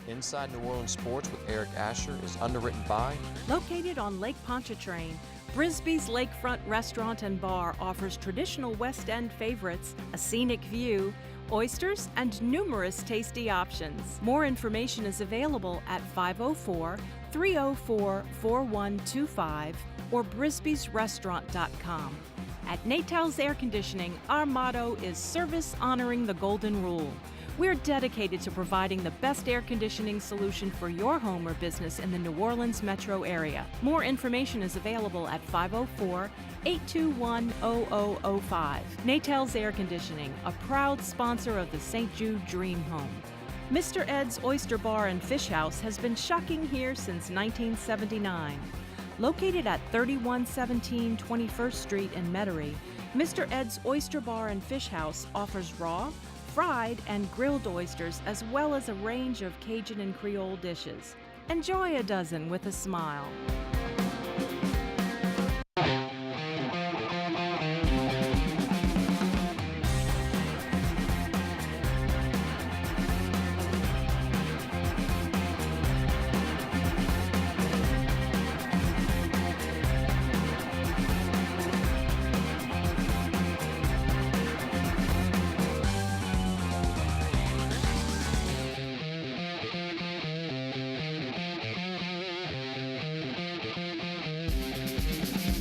Inside New Orleans Sports with Eric Asher is underwritten by... Located on Lake Pontchartrain, Brisbee's Lakefront Restaurant and Bar offers traditional West End favorites, a scenic view, oysters, and numerous tasty options. More information is available at 504-304-4125 or brisbeesrestaurant.com. At Natal's Air Conditioning, our motto is service honoring the golden rule. We're dedicated to providing the best air conditioning solution for your home or business in the New Orleans metro area. More information is available at 504-821-0005. Natal's Air Conditioning, a proud sponsor of the St. Jude Dream Home. Mr. Ed's Oyster Bar and Fish House has been shucking here since 1979. Located at 3117 21st Street in Metairie, Mr. Ed's Oyster Bar and Fish House offers raw, fried, and grilled oysters, as well as a range of Cajun and Creole dishes. Enjoy a dozen with a smile.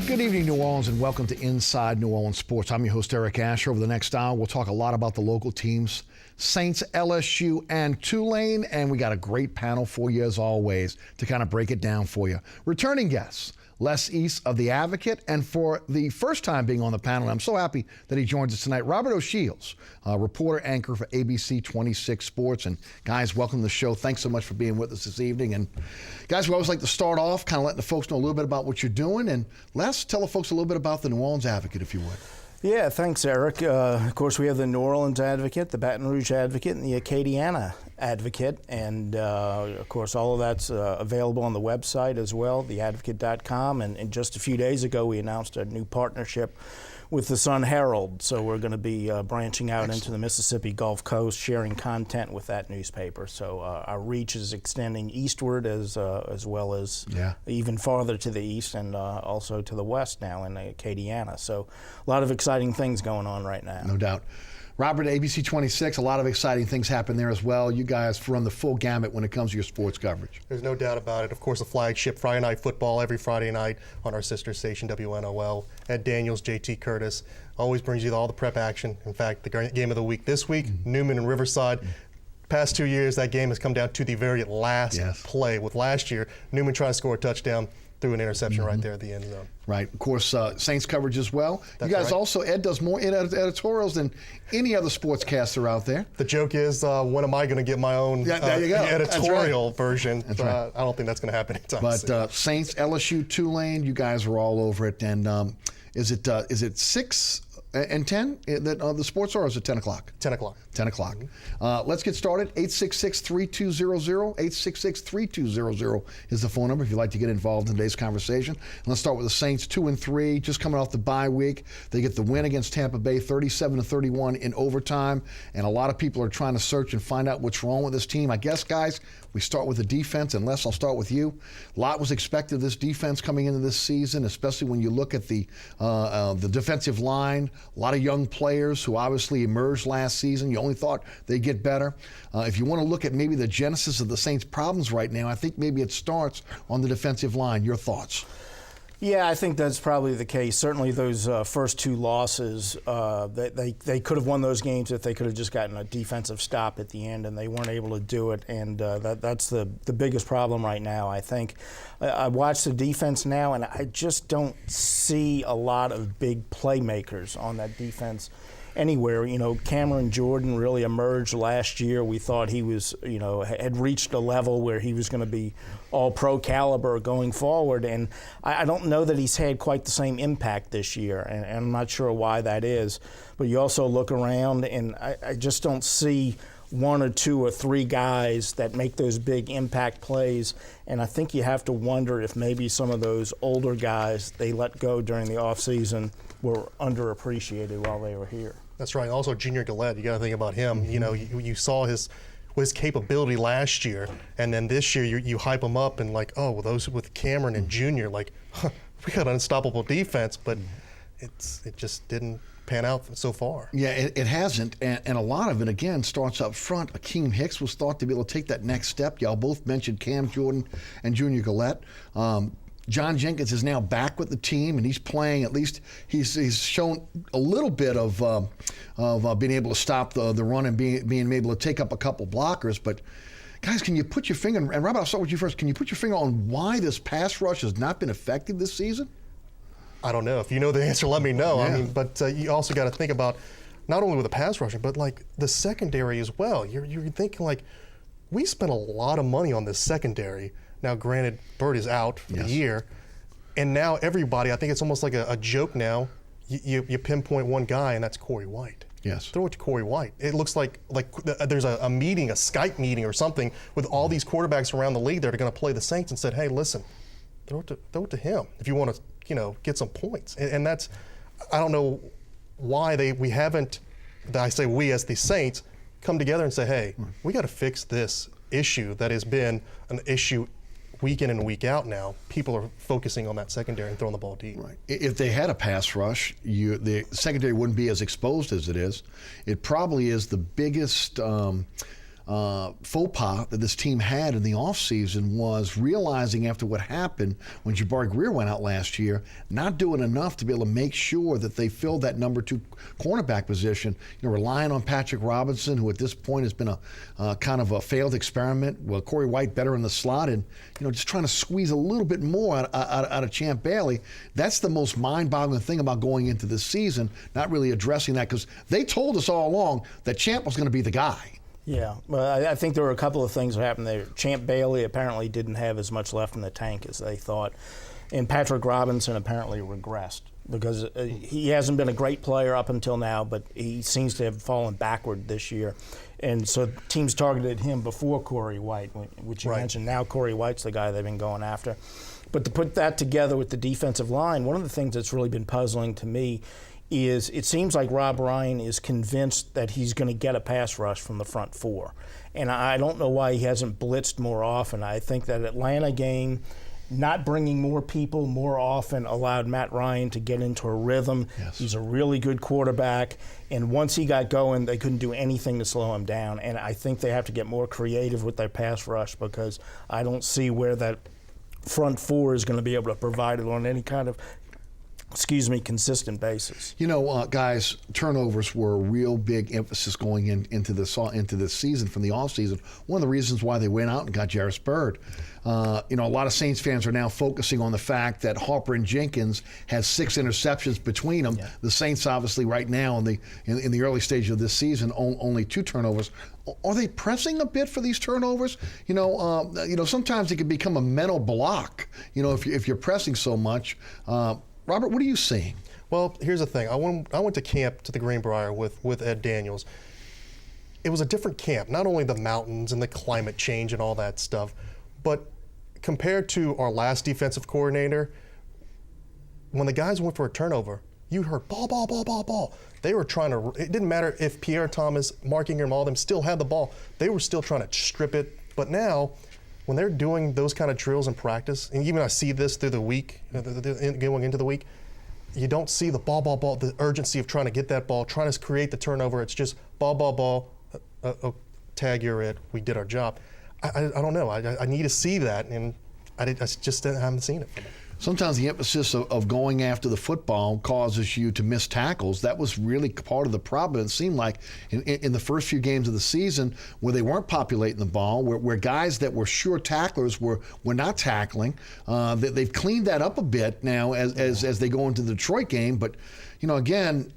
Good evening, New Orleans, and welcome to Inside New Orleans Sports. I'm your host, Eric Asher. Over the next hour, we'll talk a lot about the local teams, Saints, LSU, and Tulane, and we got a great panel for you, as always, to kind of break it down for you. Returning guests, Les East of The Advocate, and for the first time being on the panel, I'm so happy that he joins us tonight, Robert O'Shields, reporter anchor for ABC 26 Sports. And guys, welcome to the show. Thanks so much for being with us this evening. And guys, we always like to start off kind of letting the folks know a little bit about what you're doing. And Les, tell the folks a little bit about the New Orleans Advocate, if you would. Yeah, thanks, Eric. Of course, we have the New Orleans Advocate, the Baton Rouge Advocate, and the Acadiana Advocate. And, of course, all of that's available on the website as well, theadvocate.com. And just a few days ago, we announced a new partnership with the Sun Herald. So we're going to be branching out into the Mississippi Gulf Coast, sharing content with that newspaper. So our reach is extending eastward as well as even farther to the east and also to the west now in Acadiana. So a lot of exciting things going on right now. No doubt. Robert, ABC 26, a lot of exciting things happen there as well. You guys run the full gamut when it comes to your sports coverage. There's no doubt about it. Of course, the flagship Friday Night Football every Friday night on our sister station, WNOL. Ed Daniels, JT Curtis, always brings you all the prep action. In fact, the game of the week this week, Newman and Riverside. Past 2 years, that game has come down to the very last play. With last year, Newman trying to score a touchdown, threw an interception right there at the end zone. Right. Of course, Saints coverage as well. That's you guys right. also, Ed does more editorials than any other sportscaster out there. The joke is, when am I going to get my own there you go. editorial version? That's right. I don't think that's going to happen anytime soon. But Saints, LSU, Tulane, you guys are all over it. And is it 6 and 10 that the sports are, or is it 10 o'clock? 10 o'clock. 10 o'clock. Let's get started. 866-3200. 866-3200 is the phone number if you'd like to get involved in today's conversation. And let's start with the Saints, 2-3, just coming off the bye week. They get the win against Tampa Bay, 37-31 in overtime. And a lot of people are trying to search and find out what's wrong with this team. I guess, guys, we start with the defense. And Les, I'll start with you. A lot was expected of this defense coming into this season, especially when you look at the defensive line. A lot of young players who obviously emerged last season. You only thought they'd get better. If you want to look at maybe the genesis of the Saints' problems right now, I think maybe it starts on the defensive line. Your thoughts? Yeah, I think that's probably the case. Certainly those first two losses, they could have won those games if they could have just gotten a defensive stop at the end, and they weren't able to do it. And that's the biggest problem right now, I think. I watch the defense now, and I just don't see a lot of big playmakers on that defense anywhere. You know, Cameron Jordan really emerged last year. We thought he was, had reached a level where he was going to be all pro caliber going forward. And I don't know that he's had quite the same impact this year. And I'm not sure why that is. But you also look around, and I just don't see one or two or three guys that make those big impact plays. And I think you have to wonder if maybe some of those older guys they let go during the offseason were underappreciated while they were here. That's right. Also, Junior Gillette, you got to think about him. You know, you saw his capability last year, and then this year you hype him up and like, oh, well, those with Cameron and Junior, like, huh, we got an unstoppable defense, but it just didn't pan out so far. Yeah, it hasn't, and a lot of it, again, starts up front. Akeem Hicks was thought to be able to take that next step. Y'all both mentioned Cam Jordan and Junior Gillette. John Jenkins is now back with the team, and he's playing. At least he's shown a little bit of being able to stop the run and being able to take up a couple blockers. But guys, can you put your finger, and Robert, I'll start with you first. Can you put your finger on why this pass rush has not been effective this season? I don't know. If you know the answer, let me know. Yeah. I mean, but you also got to think about not only with the pass rushing, but like the secondary as well. You're thinking like, we spent a lot of money on this secondary. Now, granted, Bird is out for the year, and now everybody, I think it's almost like a joke now. You pinpoint one guy, and that's Corey White. Yes. Throw it to Corey White. It looks like there's a meeting, a Skype meeting or something with all these quarterbacks around the league that are going to play the Saints and said, hey, listen, throw it to him if you want to, get some points. And that's, I don't know why we haven't, I say we as the Saints, come together and say, hey, we got to fix this issue that has been an issue week in and week out now. People are focusing on that secondary and throwing the ball deep. Right. If they had a pass rush, the secondary wouldn't be as exposed as it is. It probably is the biggest faux pas that this team had in the offseason was realizing after what happened when Jabari Greer went out last year, not doing enough to be able to make sure that they filled that number 2 cornerback position. Relying on Patrick Robinson, who at this point has been a kind of a failed experiment. Well, Corey White better in the slot, and just trying to squeeze a little bit more out of Champ Bailey. That's the most mind-boggling thing about going into this season, not really addressing that, because they told us all along that Champ was going to be the guy. Yeah, well, I think there were a couple of things that happened there. Champ Bailey apparently didn't have as much left in the tank as they thought, and Patrick Robinson apparently regressed because he hasn't been a great player up until now, but he seems to have fallen backward this year. And so teams targeted him before Corey White, which you mentioned. Now Corey White's the guy they've been going after. But to put that together with the defensive line, one of the things that's really been puzzling to me is it seems like Rob Ryan is convinced that he's going to get a pass rush from the front 4. And I don't know why he hasn't blitzed more often. I think that Atlanta game, not bringing more people more often, allowed Matt Ryan to get into a rhythm. Yes. He's a really good quarterback. And once he got going, they couldn't do anything to slow him down. And I think they have to get more creative with their pass rush because I don't see where that front 4 is going to be able to provide it on any kind of consistent basis. Guys, turnovers were a real big emphasis going into this season from the offseason. One of the reasons why they went out and got Jairus Byrd. A lot of Saints fans are now focusing on the fact that Harper and Jenkins had 6 interceptions between them. Yeah. The Saints, obviously, right now in the early stage of this season, only 2 turnovers. Are they pressing a bit for these turnovers? Sometimes it can become a mental block. If you're pressing so much. Robert, what are you seeing? Well, here's the thing. I went to camp to the Greenbrier with Ed Daniels. It was a different camp, not only the mountains and the climate change and all that stuff, but compared to our last defensive coordinator, when the guys went for a turnover, you heard ball, ball, ball, ball, ball. They were trying to, it didn't matter if Pierre Thomas, Mark Ingram, all of them still had the ball. They were still trying to strip it. But now, when they're doing those kind of drills in practice, and even I see this through the week, going into the week, you don't see the ball, the urgency of trying to get that ball, trying to create the turnover. It's just ball, tag, you're it, we did our job. I don't know. I need to see that, and I just haven't seen it from them. Sometimes the emphasis of going after the football causes you to miss tackles. That was really part of the problem. It seemed like in the first few games of the season where they weren't populating the ball, where guys that were sure tacklers were not tackling. They've cleaned that up a bit now as they go into the Detroit game. But, again,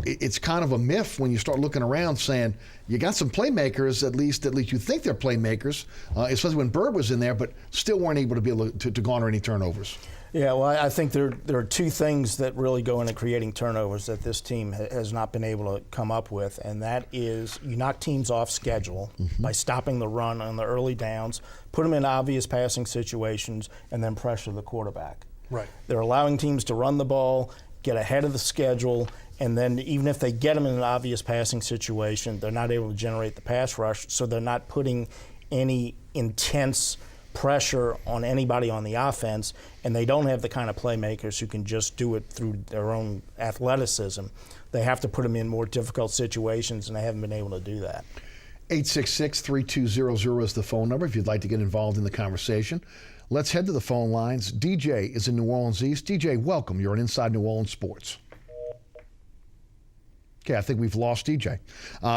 it's kind of a myth when you start looking around saying you got some playmakers, at least you think they're playmakers, especially when Bird was in there, but still weren't able to be able to garner any turnovers. Yeah, well, I think there are 2 things that really go into creating turnovers that this team has not been able to come up with, and that is you knock teams off schedule by stopping the run on the early downs, put them in obvious passing situations, and then pressure the quarterback. Right. They're allowing teams to run the ball, get ahead of the schedule, And then even if they get them in an obvious passing situation, they're not able to generate the pass rush, so they're not putting any intense pressure on anybody on the offense, and they don't have the kind of playmakers who can just do it through their own athleticism. They have to put them in more difficult situations, and they haven't been able to do that. 866-3200 is the phone number if you'd like to get involved in the conversation. Let's head to the phone lines. DJ is in New Orleans East. DJ, welcome. You're on Inside New Orleans Sports. Okay, I think we've lost DJ.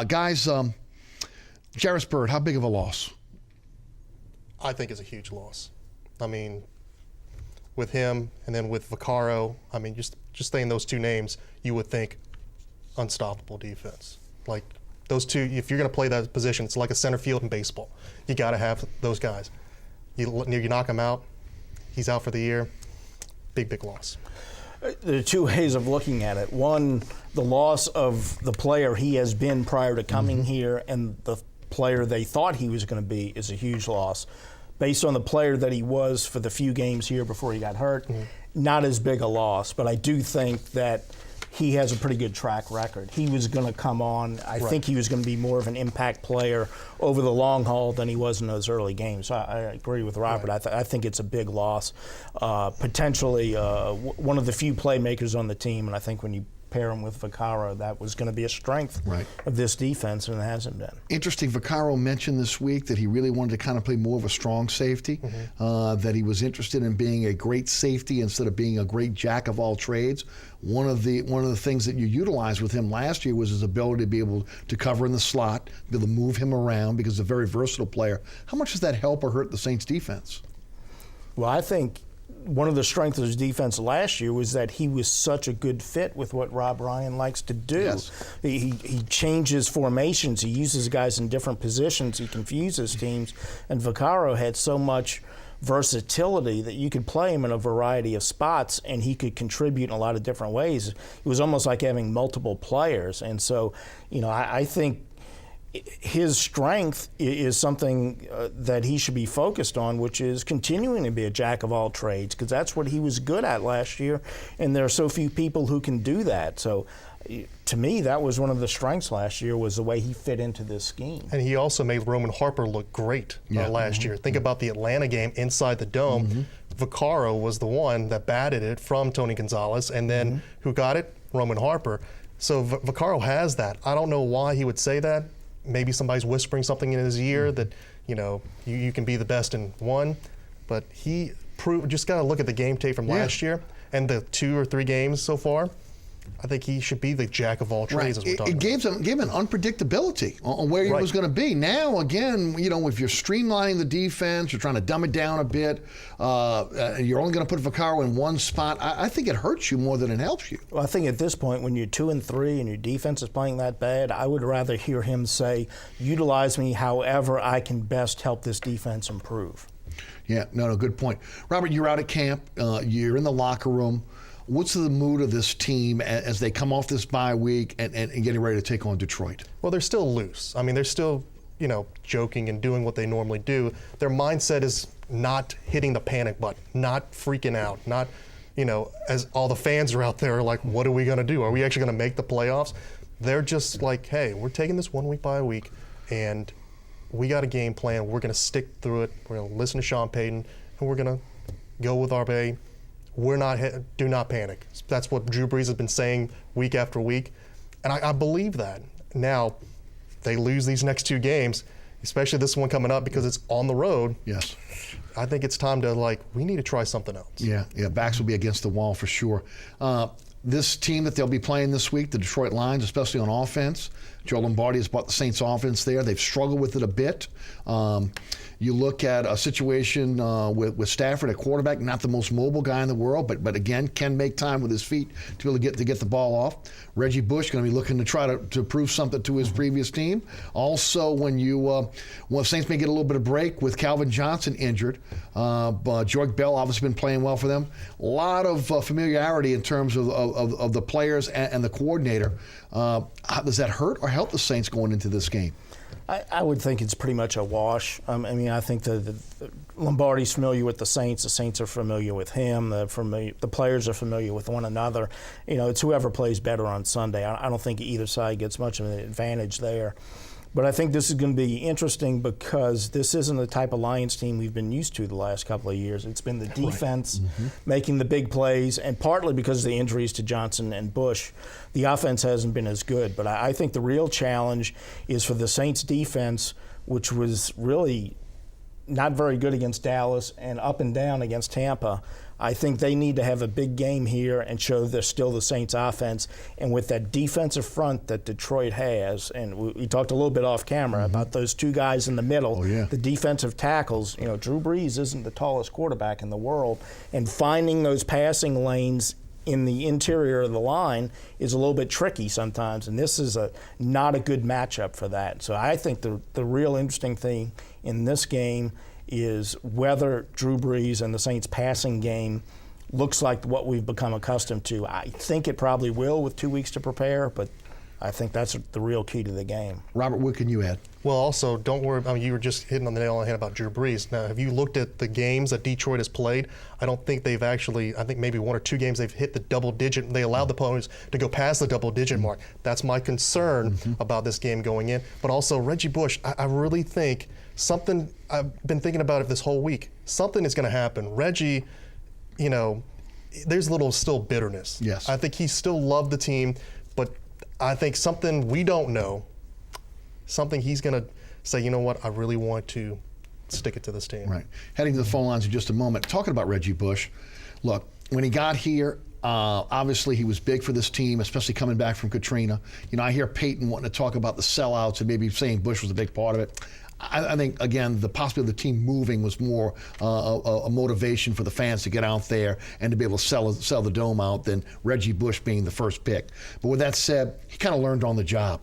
Guys, Jairus Byrd, how big of a loss? I think is a huge loss. I mean, with him and then with Vaccaro, I mean, just saying those two names, you would think unstoppable defense. Like those two, if you're going to play that position, it's like a center field in baseball. You got to have those guys. You knock him out, he's out for the year. Big loss. There are two ways of looking at it. One, the loss of the player he has been prior to coming here, and the player they thought he was going to be is a huge loss. Based on the player that he was for the few games here before he got hurt, not as big a loss. But I do think that he has a pretty good track record. He was going to come on. I think he was going to be more of an impact player over the long haul than he was in those early games. So I agree with Robert. I think it's a big loss. Potentially one of the few playmakers on the team, and I think when you pair him with Vaccaro, that was going to be a strength of this defense, and it hasn't been. Interesting, Vaccaro mentioned this week that he really wanted to kind of play more of a strong safety, that he was interested in being a great safety instead of being a great jack of all trades. One of the things that you utilized with him last year was his ability to be able to cover in the slot, be able to move him around because he's a very versatile player. How much does that help or hurt the Saints defense? Well, I think one of the strengths of his defense last year was that he was such a good fit with what Rob Ryan likes to do. Yes. He changes formations. He uses guys in different positions. He confuses teams. And Vaccaro had so much versatility that you could play him in a variety of spots, and he could contribute in a lot of different ways. It was almost like having multiple players. And so, I think his strength is something that he should be focused on, which is continuing to be a jack of all trades, because that's what he was good at last year, and there are so few people who can do that. So to me, that was one of the strengths last year, was the way he fit into this scheme. And he also made Roman Harper look great last year. Think about the Atlanta game inside the dome. Vaccaro was the one that batted it from Tony Gonzalez, and then who got it? Roman Harper. So Vaccaro has that. I don't know why he would say that. Maybe somebody's whispering something in his ear that, you can be the best in one. But he just got to look at the game tape from last year and the 2 or 3 games so far. I think he should be the jack of all trades, as we're talking about. It gave him unpredictability on where he was going to be. Now, again, if you're streamlining the defense, you're trying to dumb it down a bit, you're only going to put Vaccaro in one spot, I think it hurts you more than it helps you. Well, I think at this point, when you're 2-3 and your defense is playing that bad, I would rather hear him say, utilize me however I can best help this defense improve. Yeah, no, good point. Robert, you're out at camp. You're in the locker room. What's the mood of this team as they come off this bye week and getting ready to take on Detroit? Well, they're still loose. I mean, they're still, joking and doing what they normally do. Their mindset is not hitting the panic button, not freaking out, not, as all the fans are out there like, what are we going to do? Are we actually going to make the playoffs? They're just like, hey, we're taking this 1 week by week, and we got a game plan. We're going to stick through it. We're going to listen to Sean Payton, and we're going to go with our bay. Do not panic. That's what Drew Brees has been saying week after week, and I believe that. Now, they lose these next 2 games, especially this one coming up because it's on the road. Yes. I think it's time to, we need to try something else. Yeah, backs will be against the wall for sure. This team that they'll be playing this week, the Detroit Lions, especially on offense, Joe Lombardi has brought the Saints offense there. They've struggled with it a bit. You look at a situation with Stafford at quarterback, not the most mobile guy in the world, but again, can make time with his feet to be able to get the ball off. Reggie Bush going to be looking to try to prove something to his previous team. Also, when Saints may get a little bit of break with Calvin Johnson injured, but George Bell obviously been playing well for them. A lot of familiarity in terms of the players and the coordinator. Does that hurt or help the Saints going into this game? I would think it's pretty much a wash. I mean, I think the Lombardi's familiar with the Saints are familiar with him. The players are familiar with one another. You know, it's whoever plays better on Sunday. I don't think either side gets much of an advantage there. But I think this is going to be interesting because this isn't the type of Lions team we've been used to the last couple of years. It's been the defense making the big plays, and partly because of the injuries to Johnson and Bush, the offense hasn't been as good. But I think the real challenge is for the Saints defense, which was really not very good against Dallas and up and down against Tampa. I think they need to have a big game here and show they're still the Saints offense. And with that defensive front that Detroit has, and we talked a little bit off camera about those two guys in the middle, the defensive tackles, you know, Drew Brees isn't the tallest quarterback in the world. And finding those passing lanes in the interior of the line is a little bit tricky sometimes. And this is not a good matchup for that. So I think the real interesting thing in this game is whether Drew Brees and the Saints passing game looks like what we've become accustomed to. I think it probably will with 2 weeks to prepare, but I think that's the real key to the game. Robert, what can you add? Well, also, don't worry. I mean, you were just hitting on the nail on the head about Drew Brees. Now, have you looked at the games that Detroit has played? I don't think they've actually, I think maybe 1 or 2 games they've hit the double digit. They allowed the opponents to go past the double digit mark. That's my concern about this game going in. But also, Reggie Bush, I really think something, I've been thinking about it this whole week. Something is going to happen. Reggie, you know, there's a little still bitterness. Yes. I think he still loved the team, but I think something we don't know, something he's going to say, you know what, I really want to stick it to this team. Right. Heading to the phone lines in just a moment. Talking about Reggie Bush, look, when he got here, obviously he was big for this team, especially coming back from Katrina. You know, I hear Peyton wanting to talk about the sellouts and maybe saying Bush was a big part of it. I think, again, the possibility of the team moving was more a motivation for the fans to get out there and to be able to sell the dome out than Reggie Bush being the first pick. But with that said, he kind of learned on the job.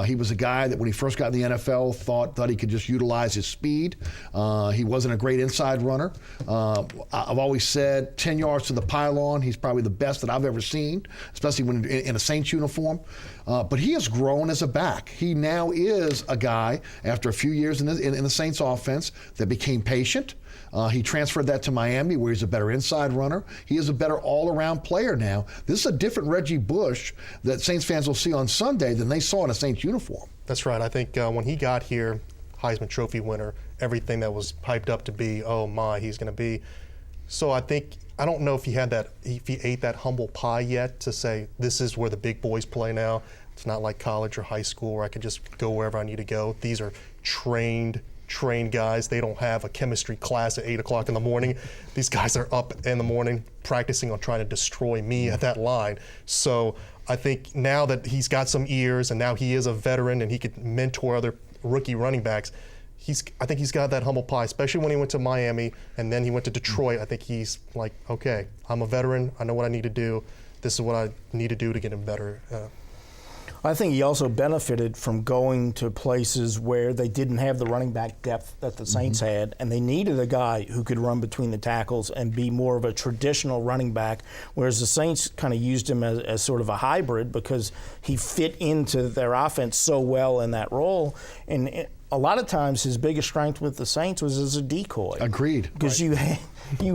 He was a guy that when he first got in the NFL thought he could just utilize his speed. He wasn't a great inside runner. I've always said 10 yards to the pylon, he's probably the best that I've ever seen, especially when in a Saints uniform. But he has grown as a back. He now is a guy, after a few years in the Saints offense, that became patient. He transferred that to Miami, where he's a better inside runner. He is a better all-around player now. This is a different Reggie Bush that Saints fans will see on Sunday than they saw in a Saints uniform. That's right. I think when he got here, Heisman Trophy winner, everything that was hyped up to be, oh my, he's going to be. So I don't know if he ate that humble pie yet to say, this is where the big boys play now. It's not like college or high school where I can just go wherever I need to go. These are trained guys. They don't have a chemistry class at 8 o'clock in the morning. These guys are up in the morning practicing on trying to destroy me at that line. So I think now that he's got some ears and now he is a veteran and he could mentor other rookie running backs, I think he's got that humble pie, especially when he went to Miami and then he went to Detroit. I think he's like, okay, I'm a veteran. I know what I need to do. This is what I need to do to get him better. I think he also benefited from going to places where they didn't have the running back depth that the Saints had, and they needed a guy who could run between the tackles and be more of a traditional running back, whereas the Saints kind of used him as sort of a hybrid because he fit into their offense so well in that role. And a lot of times his biggest strength with the Saints was as a decoy. Agreed. Because you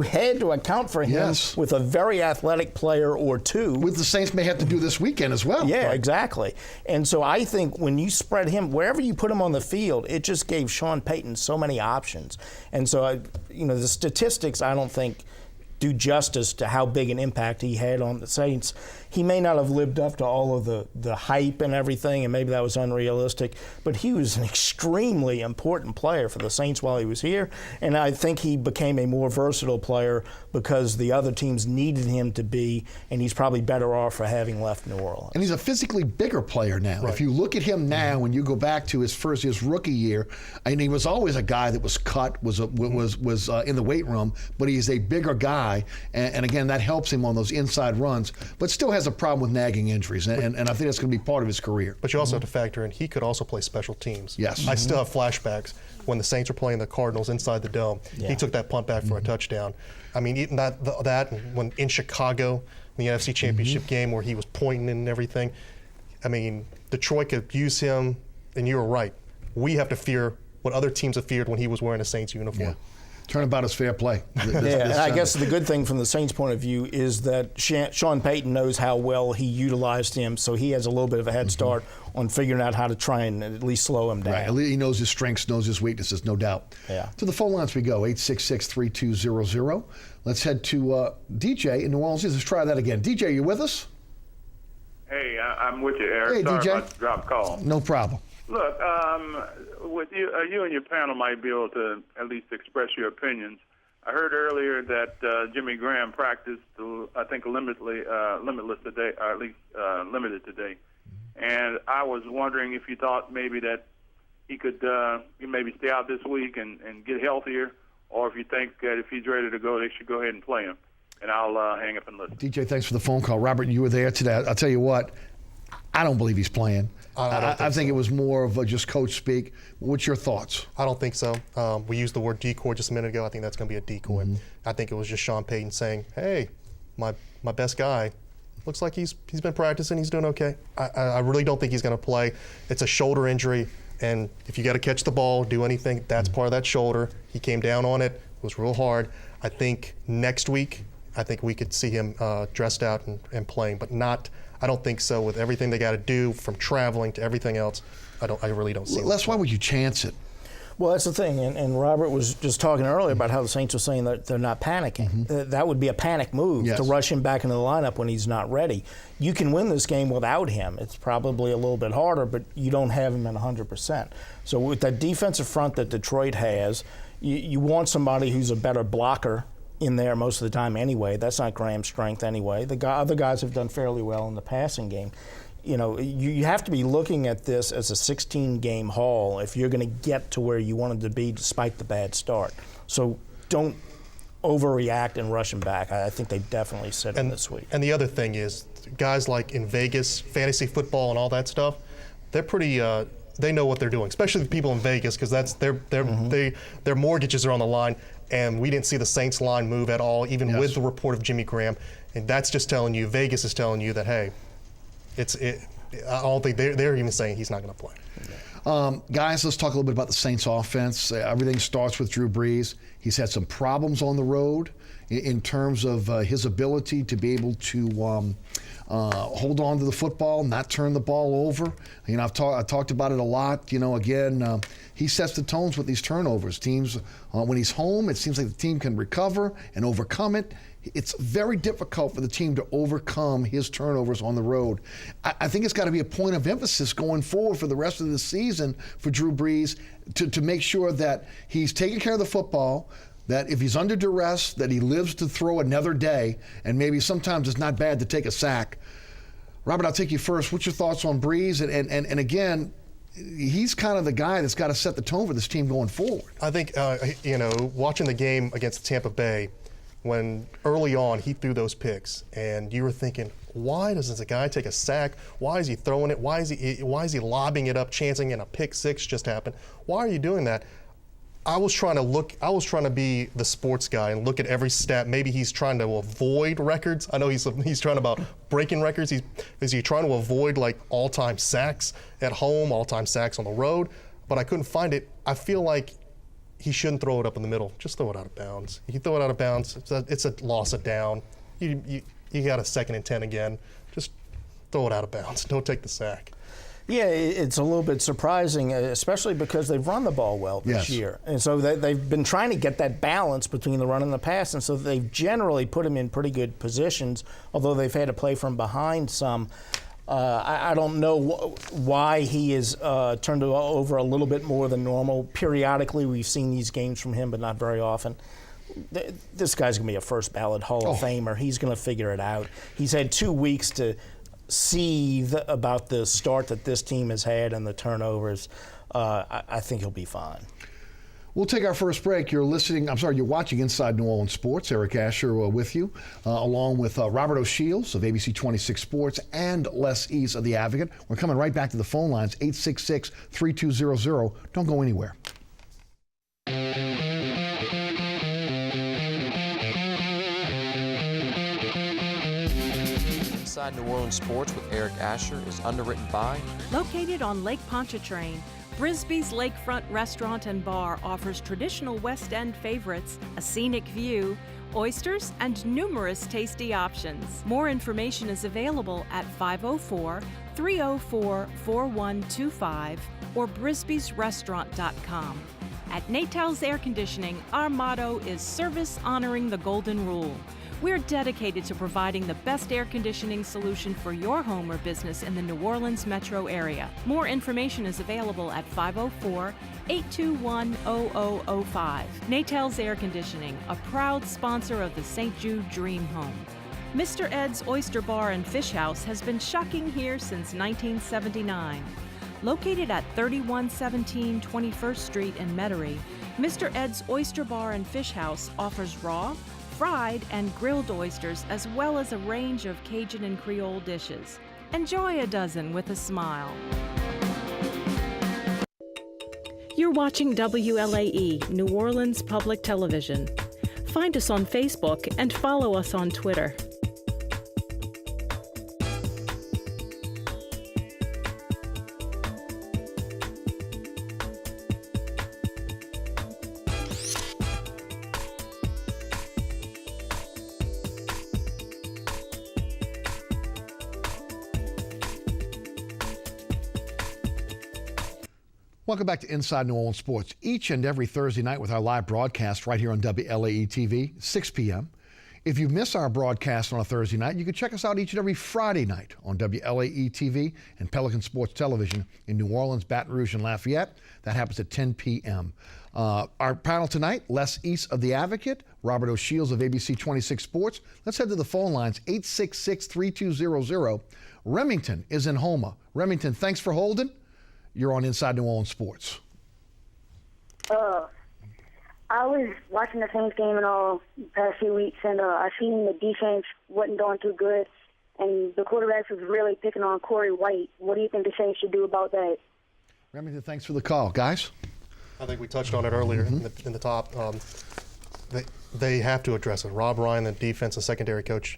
had to account for him with a very athletic player or two. Which the Saints may have to do this weekend as well. Yeah, exactly. And so I think when you spread him, wherever you put him on the field, it just gave Sean Payton so many options. And so, the statistics, I don't think, do justice to how big an impact he had on the Saints. He may not have lived up to all of the hype and everything, and maybe that was unrealistic, but he was an extremely important player for the Saints while he was here, and I think he became a more versatile player because the other teams needed him to be, and he's probably better off for having left New Orleans. And he's a physically bigger player now. Right. If you look at him now, when you go back to his rookie year, and he was always a guy that was cut, was in the weight room, but he's a bigger guy, and again, that helps him on those inside runs, but still has a problem with nagging injuries, and I think that's going to be part of his career. But you also have to factor in, he could also play special teams. Yes. I still have flashbacks when the Saints were playing the Cardinals inside the dome. Yeah. He took that punt back for a touchdown. I mean, even that when in Chicago, in the NFC Championship game where he was pointing and everything. I mean, Detroit could use him, and you were right. we have to fear what other teams have feared when he was wearing a Saints uniform. Yeah. Turnabout is fair play. And I guess the good thing from the Saints' point of view is that Sean Payton knows how well he utilized him, so he has a little bit of a head start on figuring out how to try and at least slow him down. Right. He knows his strengths, knows his weaknesses, no doubt. Yeah. To the phone lines we go, 866-3200. Let's head to DJ in New Orleans. Let's try that again. DJ, you with us? Hey, I'm with you, Eric. Hey, Sorry DJ. about the drop call. No problem. Look, with you and your panel might be able to at least express your opinions. I heard earlier that Jimmy Graham practiced, I think, limitless today, or at least limited today. And I was wondering if you thought maybe that he could maybe stay out this week and get healthier, or if you think that if he's ready to go, they should go ahead and play him. And I'll hang up and listen. DJ, thanks for the phone call. Robert, you were there today. I'll tell you what, I don't believe he's playing. I think it was more of just coach speak. What's your thoughts? I don't think so. We used the word decoy just a minute ago. I think that's going to be a decoy. I think it was just Sean Payton saying, hey, my best guy, looks like he's been practicing, he's doing okay. I really don't think he's going to play. It's a shoulder injury, and if you got to catch the ball, do anything, that's part of that shoulder. He came down on it. It was real hard. I think next week, I think we could see him dressed out and playing, but not. I don't think so. With everything they got to do, from traveling to everything else, I really don't see it. Les, why would you chance it? Well, that's the thing, and Robert was just talking earlier about how the Saints are saying that they're not panicking. That would be a panic move to rush him back into the lineup when he's not ready. You can win this game without him. It's probably a little bit harder, but you don't have him at 100%. So with that defensive front that Detroit has, you want somebody who's a better blocker in there most of the time anyway. That's not Graham's strength anyway. The other guys have done fairly well in the passing game. You know, you have to be looking at this as a 16-game haul if you're going to get to where you wanted to be despite the bad start. So don't overreact and rush him back. I think they definitely said it this week. And the other thing is, guys like in Vegas, fantasy football and all that stuff, they're pretty. They know what they're doing, especially the people in Vegas, because that's their mortgages are on the line. And we didn't see the Saints line move at all, even with the report of Jimmy Graham. And that's just telling you, Vegas is telling you that, hey, I don't think they're even saying he's not going to play. Guys, let's talk a little bit about the Saints offense. Everything starts with Drew Brees. He's had some problems on the road in terms of his ability to be able to hold on to the football, not turn the ball over. You know, I've talked about it a lot. You know, again, he sets the tones with these turnovers. Teams, when he's home, it seems like the team can recover and overcome it. It's very difficult for the team to overcome his turnovers on the road. I think it's got to be a point of emphasis going forward for the rest of the season for Drew Brees to make sure that he's taking care of the football, that if he's under duress, that he lives to throw another day, and maybe sometimes it's not bad to take a sack. Robert, I'll take you first. What's your thoughts on Brees? And again, he's kind of the guy that's got to set the tone for this team going forward. I think, watching the game against Tampa Bay, when early on he threw those picks, and you were thinking, why doesn't the guy take a sack? Why is he throwing it? Why is he lobbing it up, chancing, and a pick six just happened? Why are you doing that? I was trying to be the sports guy and look at every stat. Maybe he's trying to avoid records. I know he's trying about breaking records. Is he trying to avoid like all-time sacks at home, all-time sacks on the road? But I couldn't find it. I feel like he shouldn't throw it up in the middle. Just throw it out of bounds. If you throw it out of bounds, it's a loss of down. You got a 2nd and 10 again. Just throw it out of bounds. Don't take the sack. Yeah, it's a little bit surprising, especially because they've run the ball well this year. And so they've been trying to get that balance between the run and the pass, and so they've generally put him in pretty good positions, although they've had to play from behind some. I don't know why he is turned over a little bit more than normal. Periodically, we've seen these games from him, but not very often. This guy's going to be a first ballot Hall of Famer. He's going to figure it out. He's had 2 weeks to seethe about the start that this team has had and the turnovers. I think he'll be fine. We'll take our first break. You're watching Inside New Orleans Sports. Eric Asher with you, along with Robert O'Shields of ABC 26 Sports and Les East of The Advocate. We're coming right back to the phone lines, 866-3200. Don't go anywhere. Inside New Orleans Sports with Eric Asher is underwritten by Located on Lake Pontchartrain, Brisbee's Lakefront Restaurant and Bar offers traditional West End favorites, a scenic view, oysters, and numerous tasty options. More information is available at 504-304-4125 or brisbeesrestaurant.com. At Natal's Air Conditioning, our motto is service honoring the golden rule. We're dedicated to providing the best air conditioning solution for your home or business in the New Orleans metro area. More information is available at 504-821-0005. Natal's Air Conditioning, a proud sponsor of the St. Jude Dream Home. Mr. Ed's Oyster Bar and Fish House has been shucking here since 1979. Located at 3117 21st Street in Metairie, Mr. Ed's Oyster Bar and Fish House offers raw, fried, and grilled oysters, as well as a range of Cajun and Creole dishes. Enjoy a dozen with a smile. You're watching WLAE, New Orleans Public Television. Find us on Facebook and follow us on Twitter. Welcome back to Inside New Orleans Sports. Each and every Thursday night with our live broadcast right here on WLAE TV, 6 p.m. If you miss our broadcast on a Thursday night, you can check us out each and every Friday night on WLAE TV and Pelican Sports Television in New Orleans, Baton Rouge, and Lafayette. That happens at 10 p.m. Our panel tonight, Les East of The Advocate, Robert O'Shields of ABC 26 Sports. Let's head to the phone lines, 866-3200. Remington is in Houma. Remington, thanks for holding. You're on Inside New Orleans Sports. I was watching the Saints game in all the past few weeks, and I seen the defense wasn't doing too good, and the quarterbacks was really picking on Corey White. What do you think the Saints should do about that? Remington, thanks for the call. Guys? I think we touched on it earlier in the top. They have to address it. Rob Ryan, the defense and secondary coach,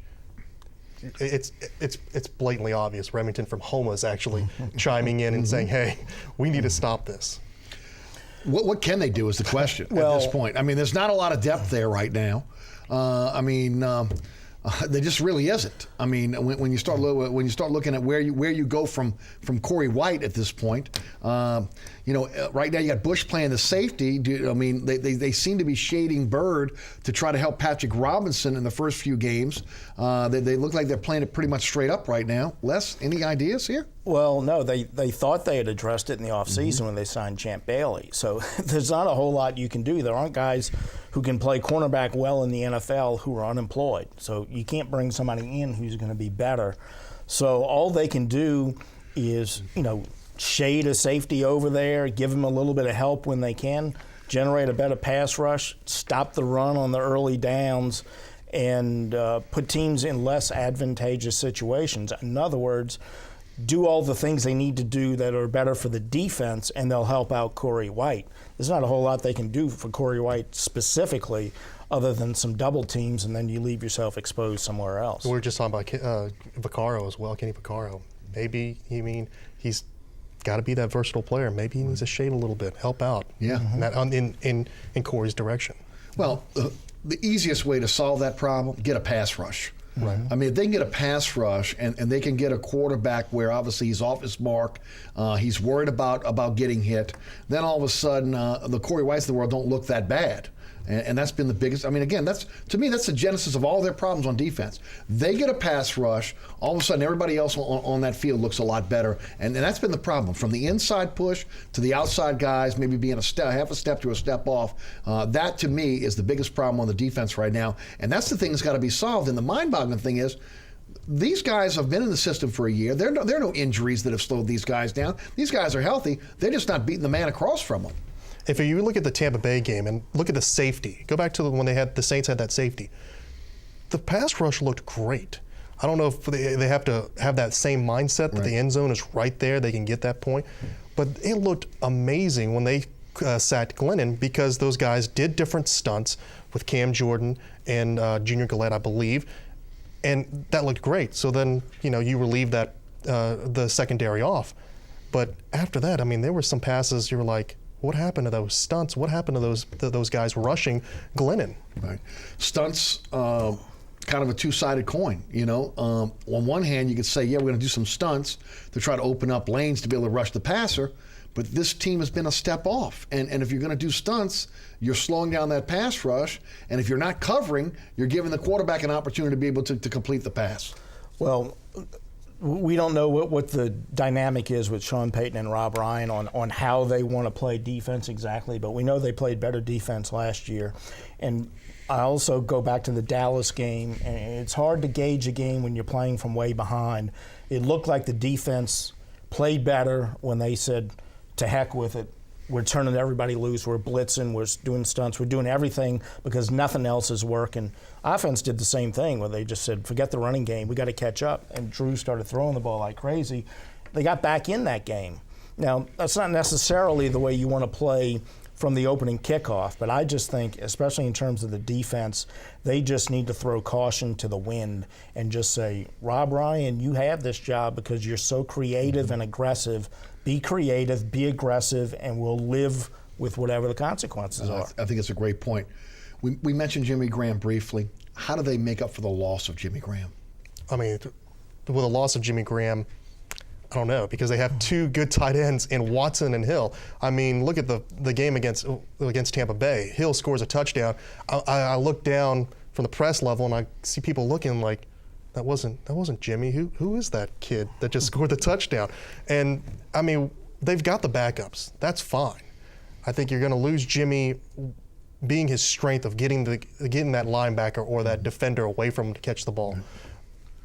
it's blatantly obvious. Remington from Houma is actually chiming in and saying, hey, we need to stop this. What can they do is the question at this point. I mean, there's not a lot of depth there right now. There just really isn't. I mean, when you start looking at where you go from Corey White at this point, right now you got Bush playing the safety. They seem to be shading Bird to try to help Patrick Robinson in the first few games. They look like they're playing it pretty much straight up right now. Les, any ideas here? Well, no, they thought they had addressed it in the offseason when they signed Champ Bailey. So there's not a whole lot you can do. There aren't guys who can play cornerback well in the NFL who are unemployed. So you can't bring somebody in who's going to be better. So all they can do is, shade a safety over there, give them a little bit of help when they can, generate a better pass rush, stop the run on the early downs, and put teams in less advantageous situations. In other words, do all the things they need to do that are better for the defense, and they'll help out Corey White. There's not a whole lot they can do for Corey White specifically other than some double teams, and then you leave yourself exposed somewhere else. We were just talking about Vaccaro as well, Kenny Vaccaro. Maybe, he's got to be that versatile player. Maybe he needs to shade a little bit, help out. Yeah. In Corey's direction. Well, the easiest way to solve that problem, get a pass rush. Right. I mean, if they can get a pass rush and they can get a quarterback where obviously he's off his mark, he's worried about getting hit, then all of a sudden the Corey Whites of the world don't look that bad. And that's been the biggest. I mean, again, that's the genesis of all their problems on defense. They get a pass rush, all of a sudden everybody else on that field looks a lot better, and that's been the problem. From the inside push to the outside guys, maybe being half a step to a step off. That to me is the biggest problem on the defense right now, and that's the thing that's got to be solved. And the mind-boggling thing is, these guys have been in the system for a year. There are no injuries that have slowed these guys down. These guys are healthy. They're just not beating the man across from them. If you look at the Tampa Bay game and look at the safety, go back to when the Saints had that safety. The pass rush looked great. I don't know if they have to have that same mindset that the end zone is right there, they can get that point. But it looked amazing when they sacked Glennon because those guys did different stunts with Cam Jordan and Junior Galette, I believe, and that looked great. So then, you relieve that the secondary off. But after that, I mean, there were some passes you were like, what happened to those stunts? What happened to those guys rushing Glennon? Right. Stunts, kind of a two-sided coin, you know. On one hand, you could say, yeah, we're going to do some stunts to try to open up lanes to be able to rush the passer, but this team has been a step off. And if you're going to do stunts, you're slowing down that pass rush, and if you're not covering, you're giving the quarterback an opportunity to be able to complete the pass. Well, we don't know what the dynamic is with Sean Payton and Rob Ryan on how they want to play defense exactly, but we know they played better defense last year. And I also go back to the Dallas game, and it's hard to gauge a game when you're playing from way behind. It looked like the defense played better when they said, to heck with it. We're turning everybody loose. We're blitzing. We're doing stunts. We're doing everything because nothing else is working. Offense did the same thing where they just said, forget the running game. We got to catch up. And Drew started throwing the ball like crazy. They got back in that game. Now, that's not necessarily the way you want to play from the opening kickoff, but I just think, especially in terms of the defense, they just need to throw caution to the wind and just say, Rob Ryan, you have this job because you're so creative and aggressive. Be creative, be aggressive, and we'll live with whatever the consequences are. I think it's a great point. We mentioned Jimmy Graham briefly. How do they make up for the loss of Jimmy Graham? I mean, with the loss of Jimmy Graham, I don't know, because they have two good tight ends in Watson and Hill. I mean, look at the game against Tampa Bay. Hill scores a touchdown. I look down from the press level and I see people looking like, that wasn't Jimmy. Who is that kid that just scored the touchdown? And I mean, they've got the backups. That's fine. I think you're going to lose Jimmy being his strength of getting that linebacker or that defender away from him to catch the ball.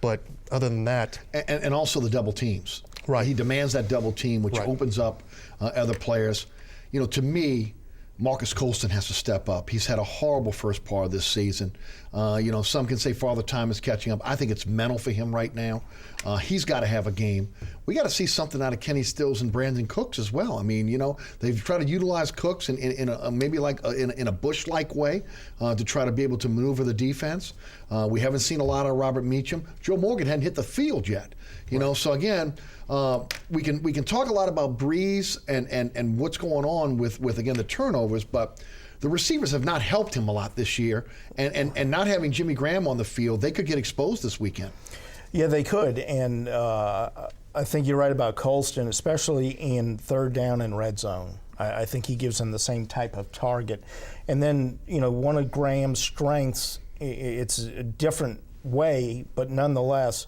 But other than that, and also the double teams. Right. He demands that double team, which opens up other players. You know, to me, Marcus Colston has to step up. He's had a horrible first part of this season. You know, some can say Father Time is catching up. I think it's mental for him right now. He's got to have a game. We got to see something out of Kenny Stills and Brandon Cooks as well. I mean, you know, they've tried to utilize Cooks in a maybe like in a Bush-like way to try to be able to maneuver the defense. We haven't seen a lot of Robert Meacham. Joe Morgan hadn't hit the field yet. You know, so again, we can talk a lot about Breeze and what's going on with again the turnovers, but the receivers have not helped him a lot this year, and not having Jimmy Graham on the field, they could get exposed this weekend. Yeah, they could, and I think you're right about Colston, especially in third down and red zone. I think he gives them the same type of target. And then, you know, one of Graham's strengths, it's a different way, but nonetheless,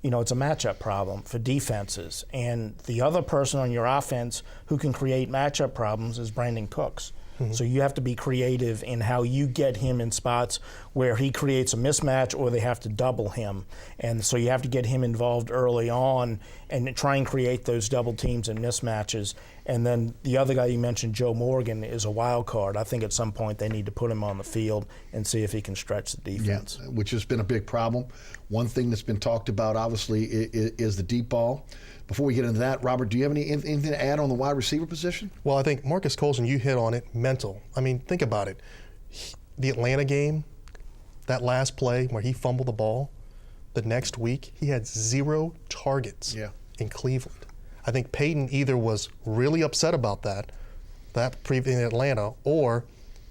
you know, it's a matchup problem for defenses. And the other person on your offense who can create matchup problems is Brandon Cooks. So you have to be creative in how you get him in spots where he creates a mismatch or they have to double him. And so you have to get him involved early on and try and create those double teams and mismatches. And then the other guy you mentioned, Joe Morgan, is a wild card. I think at some point they need to put him on the field and see if he can stretch the defense. Yeah, which has been a big problem. One thing that's been talked about, obviously, is the deep ball. Before we get into that, Robert, do you have anything to add on the wide receiver position? Well, I think Marcus Colston, you hit on it, mental. I mean, think about it. The Atlanta game, that last play where he fumbled the ball, the next week he had 0 targets in Cleveland. I think Peyton either was really upset about that in Atlanta, or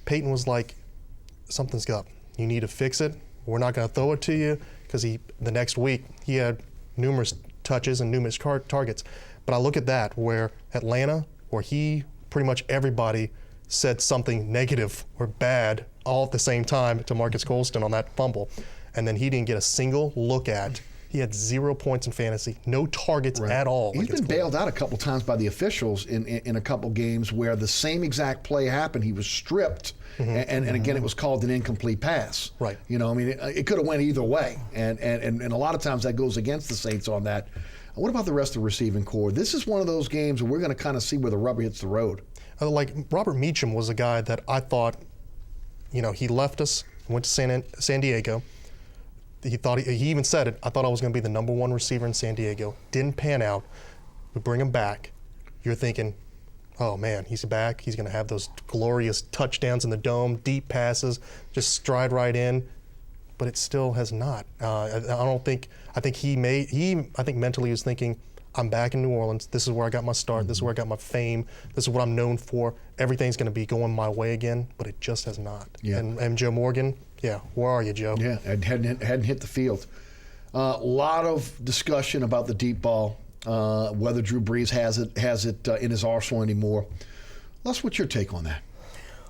Peyton was like, something's up. You need to fix it. We're not going to throw it to you, because the next week he had numerous touches and numerous targets. But I look at that, where Atlanta, where he pretty much everybody said something negative or bad all at the same time to Marcus Colston on that fumble, and then he didn't get a single look at. He had 0 points in fantasy, no targets at all. He's been bailed out a couple times by the officials in a couple games where the same exact play happened. He was stripped, and again, it was called an incomplete pass. Right. You know, I mean, it could have went either way, and a lot of times that goes against the Saints on that. What about the rest of the receiving core? This is one of those games where we're going to kind of see where the rubber hits the road. Like Robert Meacham was a guy that I thought, you know, he left us, went to San Diego. He even said it, I thought I was going to be the #1 receiver in San Diego. Didn't pan out. We bring him back. You're thinking, oh man, he's back. He's going to have those glorious touchdowns in the dome, deep passes, just stride right in. But it still has not. I think mentally he was thinking, I'm back in New Orleans. This is where I got my start. This is where I got my fame. This is what I'm known for. Everything's going to be going my way again, but it just has not. Yeah. And Joe Morgan, where are you, Joe? Yeah, it hadn't hit the field. A lot of discussion about the deep ball, whether Drew Brees has it in his arsenal anymore. Les, what's your take on that?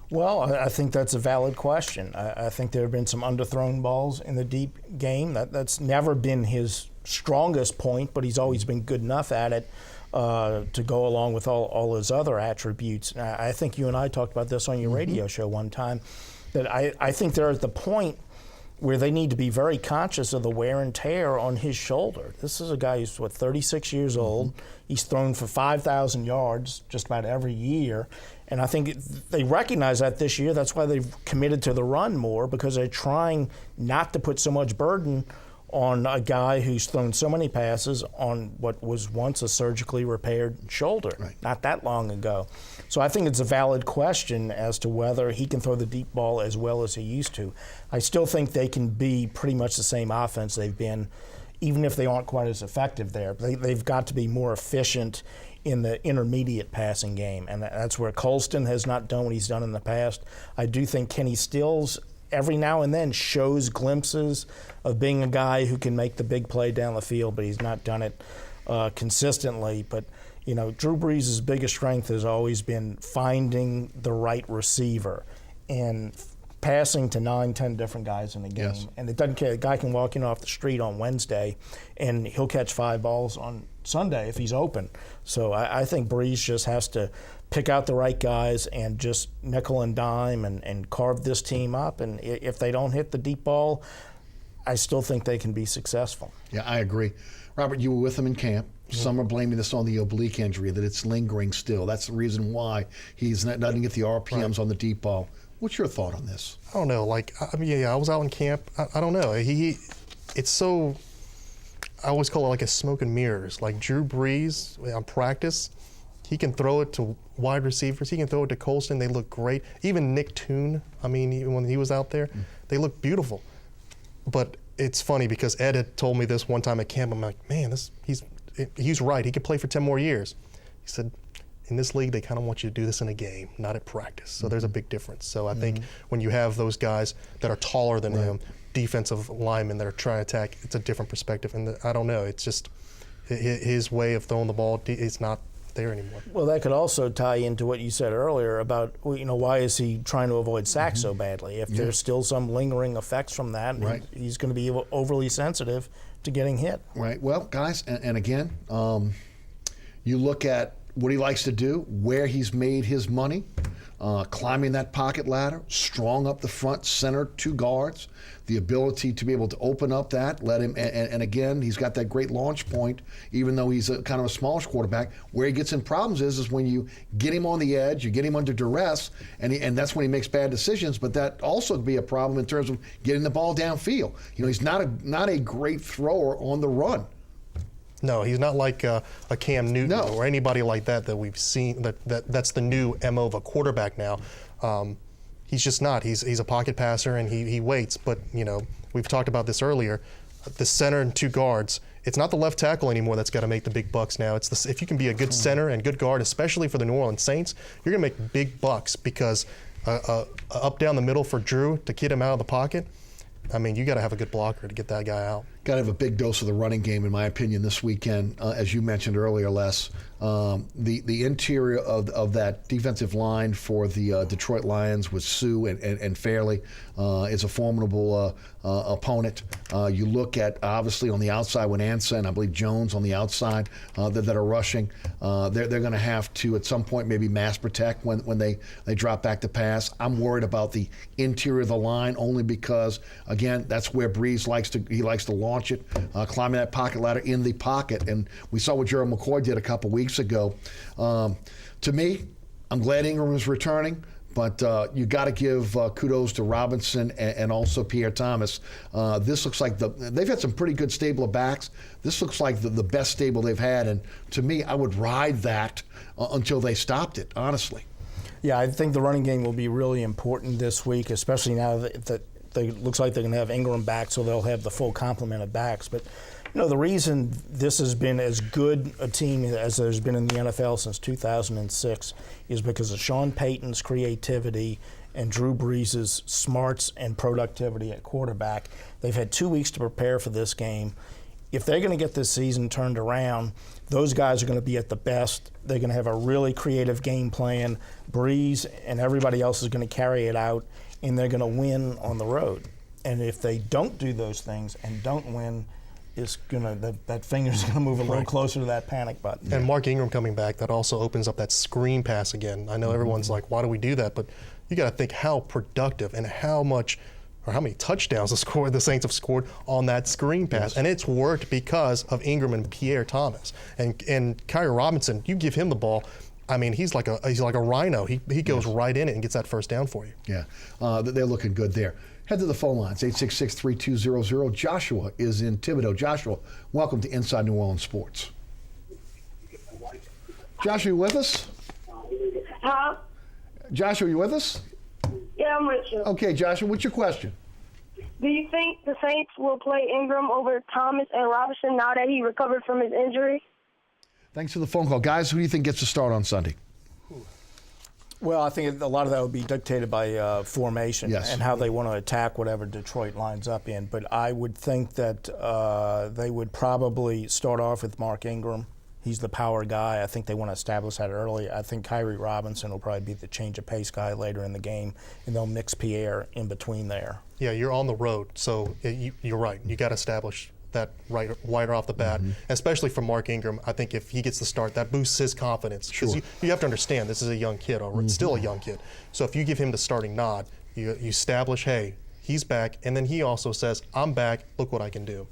Well, I think that's a valid question. I think there have been some underthrown balls in the deep game. That's never been his strongest point, but he's always been good enough at it to go along with all his other attributes. I think you and I talked about this on your radio show one time, that I think they're at the point where they need to be very conscious of the wear and tear on his shoulder. This is a guy who's, 36 years old. He's thrown for 5,000 yards just about every year. And I think they recognize that this year. That's why they've committed to the run more, because they're trying not to put so much burden on a guy who's thrown so many passes on what was once a surgically repaired shoulder, not that long ago. So I think it's a valid question as to whether he can throw the deep ball as well as he used to. I still think they can be pretty much the same offense they've been, even if they aren't quite as effective there. They've got to be more efficient in the intermediate passing game, and that's where Colston has not done what he's done in the past. I do think Kenny Stills every now and then shows glimpses of being a guy who can make the big play down the field, but he's not done it consistently. But Drew Brees' biggest strength has always been finding the right receiver and passing to 9-10 different guys in a game. Yes. And it doesn't care. The guy can walk in off the street on Wednesday, and he'll catch 5 balls on Sunday if he's open. So I think Brees just has to pick out the right guys and just nickel and dime and carve this team up. And if they don't hit the deep ball, I still think they can be successful. Yeah, I agree. Robert, you were with him in camp. Some are blaming this on the oblique injury, that it's lingering still. That's the reason why he's not doesn't get the RPMs on the deep ball. What's your thought on this? I don't know. I was out in camp. I don't know. It's so, I always call it like a smoke and mirrors. Like Drew Brees on practice, he can throw it to wide receivers. He can throw it to Colston. They look great. Even Nick Toon, even when he was out there, they look beautiful. But it's funny because Ed had told me this one time at camp. I'm like, man, he's right. He could play for 10 more years. He said, in this league, they kind of want you to do this in a game, not at practice. So there's a big difference. So I think when you have those guys that are taller than him, defensive linemen that are trying to attack, it's a different perspective. And I don't know. It's just his way of throwing the ball is not there anymore. Well, that could also tie into what you said earlier about, why is he trying to avoid sacks so badly? If there's still some lingering effects from that, he's going to be overly sensitive to getting hit. Right. Well, guys, and again, you look at what he likes to do, where he's made his money, climbing that pocket ladder, strong up the front, center, 2 guards, the ability to be able to open up that, let him, and again, he's got that great launch point, even though he's a kind of a smallish quarterback. Where he gets in problems is when you get him on the edge, you get him under duress, and that's when he makes bad decisions, but that also could be a problem in terms of getting the ball downfield. He's not a great thrower on the run. No, he's not like a Cam Newton or anybody like that we've seen. That's the new MO of a quarterback now. He's just not. He's a pocket passer and he waits. But we've talked about this earlier. The center and 2 guards. It's not the left tackle anymore that's got to make the big bucks now. If you can be a good center and good guard, especially for the New Orleans Saints, you're gonna make big bucks because up down the middle for Drew to get him out of the pocket. You got to have a good blocker to get that guy out. Got to have a big dose of the running game, in my opinion, this weekend. As you mentioned earlier, Les, the interior of that defensive line for the Detroit Lions with Sue and Fairley is a formidable opponent. You look at, obviously, on the outside with Ansa and I believe Jones on the outside that are rushing. They're going to have to, at some point, maybe mass protect when they drop back to pass. I'm worried about the interior of the line only because, again, that's where Brees likes to launch it, climbing that pocket ladder in the pocket. And we saw what Gerald McCoy did a couple weeks ago. To me, I'm glad Ingram is returning, but you got to give kudos to Robinson and also Pierre Thomas. This looks like they've had some pretty good stable of backs. This looks like the best stable they've had, and to me, I would ride that until they stopped it, honestly. Yeah, I think the running game will be really important this week, especially now that it looks like they're going to have Ingram back, so they'll have the full complement of backs. But You know, the reason this has been as good a team as there's been in the NFL since 2006 is because of Sean Payton's creativity and Drew Brees' smarts and productivity at quarterback. They've had 2 weeks to prepare for this game. If they're going to get this season turned around, those guys are going to be at the best. They're going to have a really creative game plan. Brees and everybody else is going to carry it out, and they're going to win on the road. And if they don't do those things and don't win, that finger's gonna move a little closer to that panic button. And Mark Ingram coming back, that also opens up that screen pass again. I know everyone's like, why do we do that? But you got to think how productive and how many touchdowns the Saints have scored on that screen pass. Yes. And it's worked because of Ingram and Pierre Thomas. And Kyrie Robinson, you give him the ball, I mean, he's like a rhino. He goes right in it and gets that first down for you. Yeah, they're looking good there. Head to the phone lines, 866-3200. Joshua is in Thibodaux. Joshua, welcome to Inside New Orleans Sports. Joshua, you with us? Huh? Joshua, you with us? Yeah, I'm with you. Okay, Joshua, what's your question? Do you think the Saints will play Ingram over Thomas and Robinson now that he recovered from his injury? Thanks for the phone call. Guys, who do you think gets to start on Sunday? Well, I think a lot of that would be dictated by formation and how they want to attack whatever Detroit lines up in. But I would think that they would probably start off with Mark Ingram. He's the power guy. I think they want to establish that early. I think Kyrie Robinson will probably be the change of pace guy later in the game, and they'll mix Pierre in between there. Yeah, you're on the road, so you're right. You got to establish that right off the bat, especially for Mark Ingram. I think if he gets the start, that boosts his confidence. Because you have to understand, this is a young kid already, still a young kid. So if you give him the starting nod, you establish, hey, he's back, and then he also says, I'm back, look what I can do.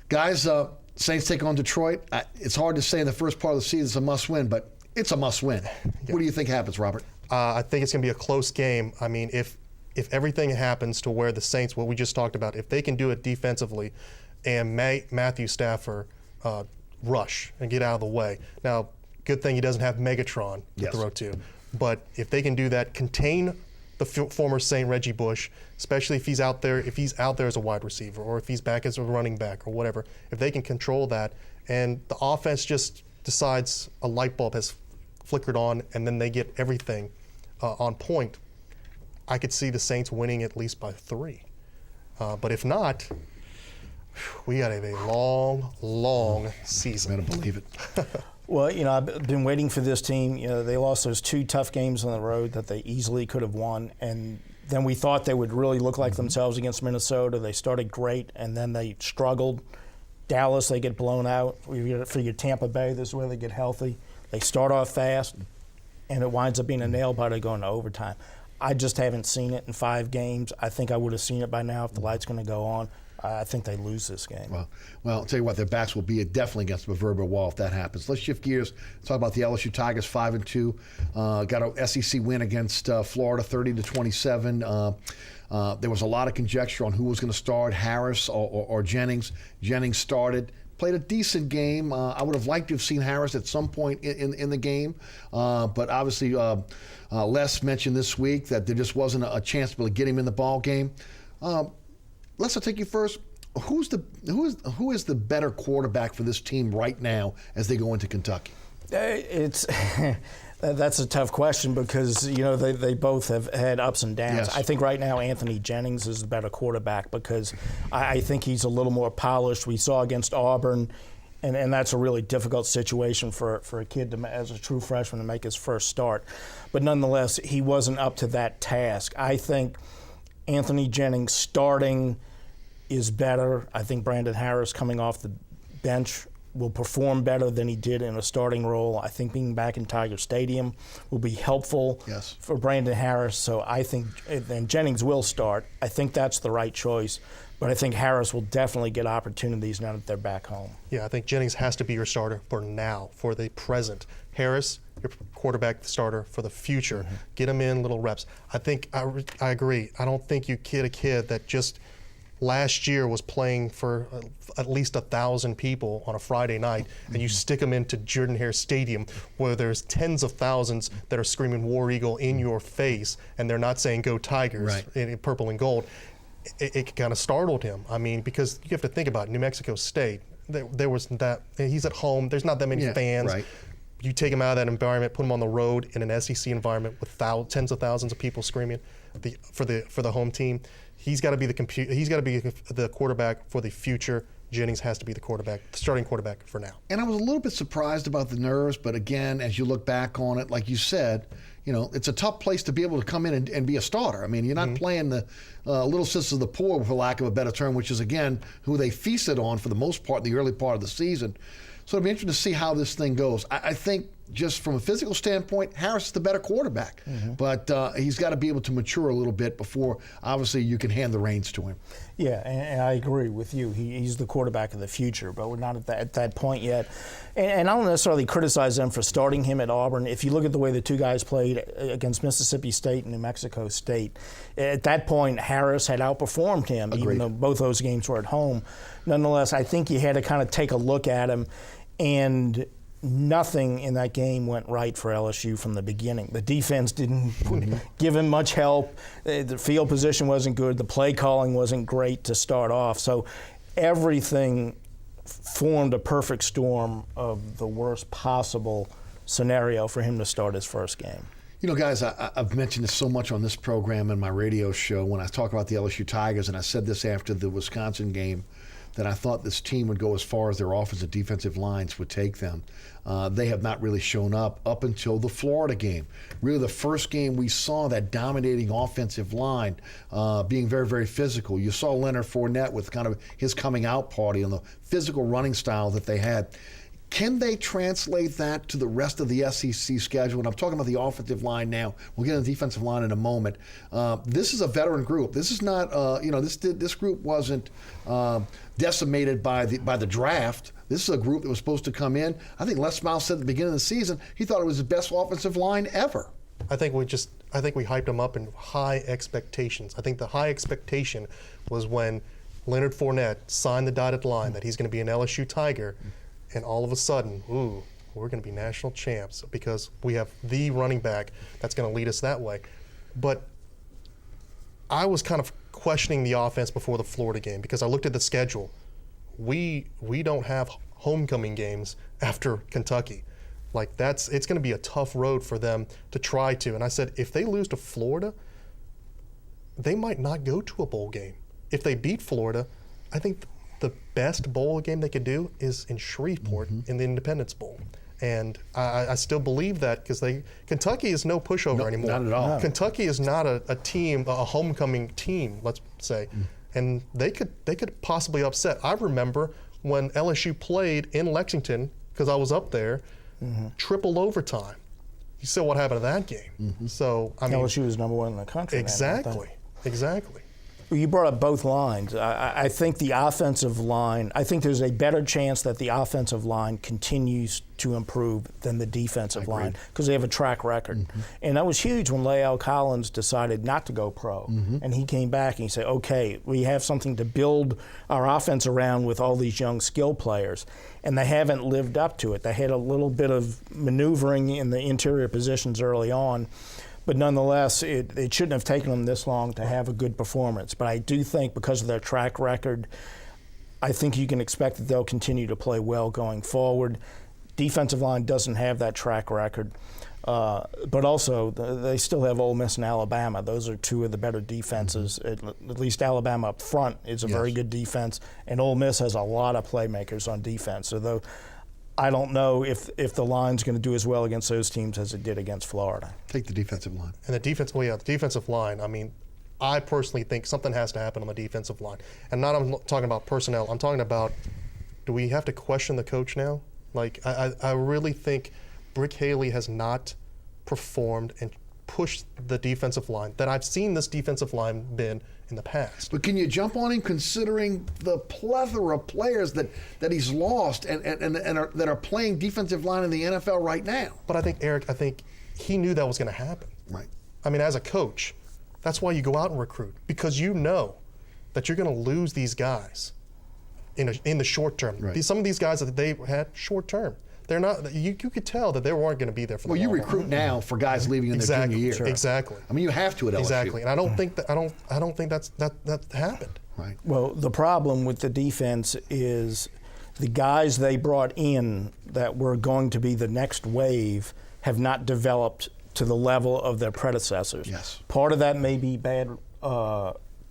Guys, Saints take on Detroit. It's hard to say in the first part of the season it's a must-win, but it's a must-win. What do you think happens, Robert? I think it's going to be a close game. I mean, if everything happens to where the Saints, what we just talked about, if they can do it defensively, and Matthew Stafford rush and get out of the way. Now, good thing he doesn't have Megatron to throw to. But if they can do that, contain the former Saint Reggie Bush, especially if he's out there as a wide receiver or if he's back as a running back or whatever, if they can control that and the offense just decides a light bulb has flickered on and then they get everything on point, I could see the Saints winning at least by 3. But if not, we got a long season. Better believe it. Well, you know, I've been waiting for this team. You know, they lost those 2 tough games on the road that they easily could have won, and then we thought they would really look like themselves against Minnesota. They started great, and then they struggled. Dallas, they get blown out. We figured Tampa Bay, this is where they get healthy. They start off fast, and it winds up being a nail-biter going to overtime. I just haven't seen it in 5 games. I think I would have seen it by now if the light's going to go on. I think they lose this game. Well, I'll tell you what, their backs will be definitely against the proverbial wall if that happens. Let's shift gears. Talk about the LSU Tigers, 5-2. Got an SEC win against Florida, 30-27. There was a lot of conjecture on who was going to start, Harris or Jennings. Jennings started. Played a decent game. I would have liked to have seen Harris at some point in the game, but obviously Les mentioned this week that there just wasn't a chance to be able to get him in the ball game. Let's take you first. Who is the better quarterback for this team right now as they go into Kentucky? That's a tough question because, you know, they both have had ups and downs. Yes. I think right now Anthony Jennings is the better quarterback because I think he's a little more polished. We saw against Auburn, and that's a really difficult situation for a kid as a true freshman to make his first start. But nonetheless, he wasn't up to that task. I think Anthony Jennings starting is better. I think Brandon Harris coming off the bench will perform better than he did in a starting role. I think being back in Tiger Stadium will be helpful for Brandon Harris. So I think, and Jennings will start. I think that's the right choice. But I think Harris will definitely get opportunities now that they're back home. Yeah, I think Jennings has to be your starter for now, for the present. Harris, your quarterback starter for the future. Get him in little reps. I think I agree. I don't think you kid a kid that just last year was playing for at least 1,000 people on a Friday night, and you stick them into Jordan-Hare Stadium where there's tens of thousands that are screaming War Eagle in your face, and they're not saying Go Tigers in purple and gold. it kind of startled him. I mean, because you have to think about New Mexico State. There was that, he's at home. There's not that many fans. Right. You take him out of that environment, put him on the road in an SEC environment with tens of thousands of people screaming for the home team. He's got to be the quarterback for the future. Jennings has to be the starting quarterback for now. And I was a little bit surprised about the nerves, but again, as you look back on it, like you said, it's a tough place to be able to come in and be a starter. I mean, you're not playing the little sisters of the poor, for lack of a better term, which is, again, who they feasted on for the most part in the early part of the season. So it'll be interesting to see how this thing goes. I think just from a physical standpoint, Harris is the better quarterback. But he's got to be able to mature a little bit before, obviously, you can hand the reins to him. Yeah, and I agree with you. He's the quarterback of the future, but we're not at that point yet. And I don't necessarily criticize them for starting him at Auburn. If you look at the way the two guys played against Mississippi State and New Mexico State, at that point, Harris had outperformed him, even though both those games were at home. Nonetheless, I think you had to kind of take a look at him, and nothing in that game went right for LSU from the beginning. The defense didn't give him much help. The field position wasn't good. The play calling wasn't great to start off. So everything formed a perfect storm of the worst possible scenario for him to start his first game. Guys, I've mentioned this so much on this program and my radio show when I talk about the LSU Tigers, and I said this after the Wisconsin game, that I thought this team would go as far as their offensive defensive lines would take them. They have not really shown up until the Florida game. Really the first game we saw that dominating offensive line being very, very physical. You saw Leonard Fournette with kind of his coming out party and the physical running style that they had. Can they translate that to the rest of the SEC schedule? And I'm talking about the offensive line now. We'll get into the defensive line in a moment. This is a veteran group. This is not, this group wasn't decimated by the draft. This is a group that was supposed to come in. I think Les Miles said at the beginning of the season he thought it was the best offensive line ever. I think we hyped them up in high expectations. I think the high expectation was when Leonard Fournette signed the dotted line that he's going to be an LSU Tiger. And all of a sudden, we're going to be national champs because we have the running back that's going to lead us that way. But I was kind of questioning the offense before the Florida game because I looked at the schedule. We don't have homecoming games after Kentucky. It's going to be a tough road for them to try to. And I said, if they lose to Florida, they might not go to a bowl game. If they beat Florida, I think the best bowl game they could do is in Shreveport in the Independence Bowl. And I still believe that because Kentucky is no pushover anymore. Not at all. Kentucky is not a team, a homecoming team, let's say. And they could possibly upset. I remember when LSU played in Lexington, because I was up there, triple overtime. You saw what happened in that game. So I mean, LSU was number one in the country. Exactly. You brought up both lines. I think the offensive line, I think there's a better chance that the offensive line continues to improve than the defensive line because they have a track record. And that was huge when La'el Collins decided not to go pro. And he came back and he said, okay, we have something to build our offense around with all these young skill players. And they haven't lived up to it. They had a little bit of maneuvering in the interior positions early on. But nonetheless, it shouldn't have taken them this long to have a good performance. But I do think because of their track record, I think you can expect that they'll continue to play well going forward. Defensive line doesn't have that track record. But also, they still have Ole Miss and Alabama. Those are two of the better defenses. At least Alabama up front is a very good defense. And Ole Miss has a lot of playmakers on defense. So I don't know if the line's going to do as well against those teams as it did against Florida. Take the defensive line. And the defensive line, I mean, I personally think something has to happen on the defensive line. And I'm not talking about personnel. I'm talking about, do we have to question the coach now? I really think Brick Haley has not performed and pushed the defensive line that I've seen this defensive line been in the past. But can you jump on him considering the plethora of players that he's lost and that are playing defensive line in the NFL right now? But I think, Eric, he knew that was going to happen. Right. I mean, as a coach, that's why you go out and recruit, because you know that you're going to lose these guys in the short term. Right. Some of these guys that they had short term. they're not. You could tell that they weren't going to be there for the Well, you long haul. recruit now for guys leaving in their Exactly. junior year. Sure. Exactly. I mean, you have to at LSU. Exactly, and I don't think that I don't think that happened. Right. Well, the problem with the defense is the guys they brought in that were going to be the next wave have not developed to the level of their predecessors. Yes. Part of that may be bad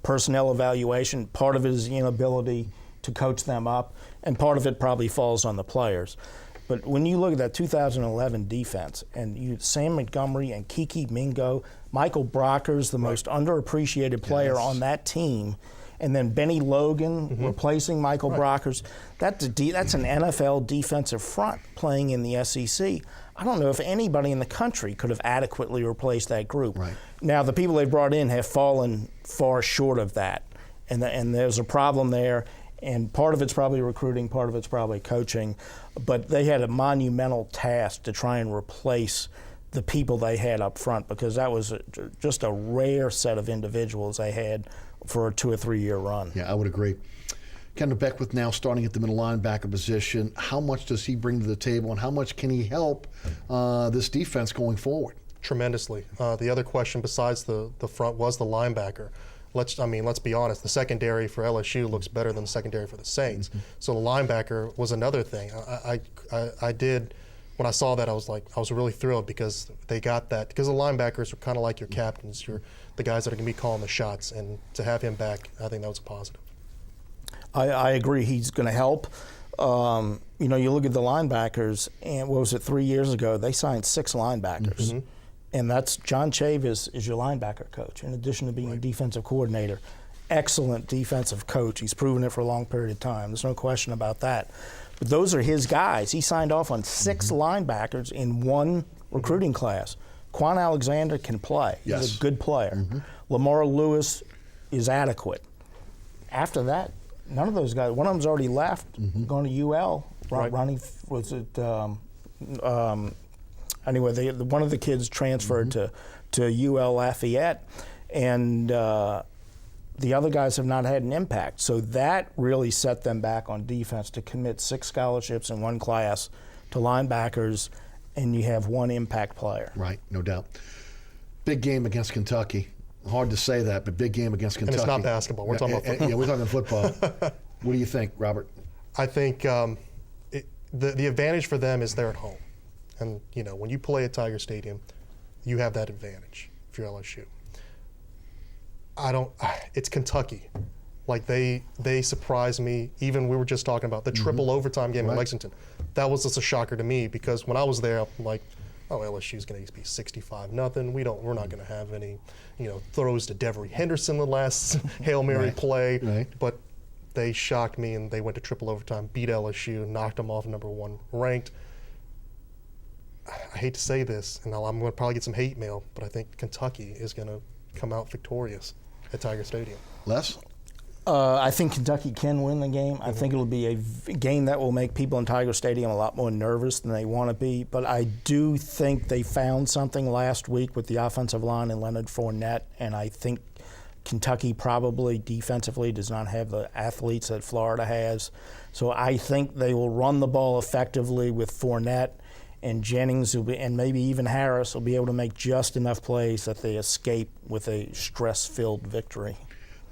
personnel evaluation. Part of it is the inability to coach them up, and part of it probably falls on the players. But when you look at that 2011 defense, and Sam Montgomery and Kiki Mingo, Michael Brockers, the most underappreciated player on that team, and then Benny Logan replacing Michael Brockers, that's an NFL defensive front playing in the SEC. I don't know if anybody in the country could have adequately replaced that group. Right. Now, the people they brought in have fallen far short of that, and there's a problem there. And part of it's probably recruiting, part of it's probably coaching. But they had a monumental task to try and replace the people they had up front, because that was just a rare set of individuals they had for a 2 or 3 year run. Yeah, I would agree. Kendall Beckwith now starting at the middle linebacker position. How much does he bring to the table, and how much can he help this defense going forward? Tremendously. The other question besides the front was the linebacker. Let's be honest. The secondary for LSU looks better than the secondary for the Saints. So the linebacker was another thing. I did, when I saw that, I was really thrilled, because they got that. Because the linebackers are kind of like your captains. You're the guys that are going to be calling the shots, and to have him back, I think that was a positive. I agree. He's going to help. You look at the linebackers, and what was it, 3 years ago? They signed 6 linebackers. And that's John Chavis is your linebacker coach, in addition to being a defensive coordinator. Excellent defensive coach. He's proven it for a long period of time. There's no question about that. But those are his guys. He signed off on 6 linebackers in one recruiting class. Quan Alexander can play. Yes. He's a good player. Lamar Lewis is adequate. After that, none of those guys. One of them's already left, going to UL. Ronnie, was it? Anyway, one of the kids transferred to UL Lafayette, and the other guys have not had an impact. So that really set them back on defense, to commit 6 scholarships in one class to linebackers, and you have 1 impact player. Right, no doubt. Big game against Kentucky. Hard to say that, but big game against Kentucky. And it's not basketball. We're talking about football. Yeah, we're talking football. What do you think, Robert? I think the advantage for them is they're at home. And, when you play at Tiger Stadium, you have that advantage if you're LSU. It's Kentucky. Like, they surprised me. Even we were just talking about the triple overtime game in Lexington. That was just a shocker to me, because when I was there, I'm like, oh, LSU's going to be 65-0. We're not going to have any, throws to Devery Henderson the last Hail Mary play. Right. But they shocked me, and they went to triple overtime, beat LSU, knocked them off #1 ranked. I hate to say this, and I'm going to probably get some hate mail, but I think Kentucky is going to come out victorious at Tiger Stadium. Les? I think Kentucky can win the game. I think it'll be a game that will make people in Tiger Stadium a lot more nervous than they want to be. But I do think they found something last week with the offensive line and Leonard Fournette, and I think Kentucky probably defensively does not have the athletes that Florida has. So I think they will run the ball effectively with Fournette, and Jennings and maybe even Harris will be able to make just enough plays that they escape with a stress-filled victory.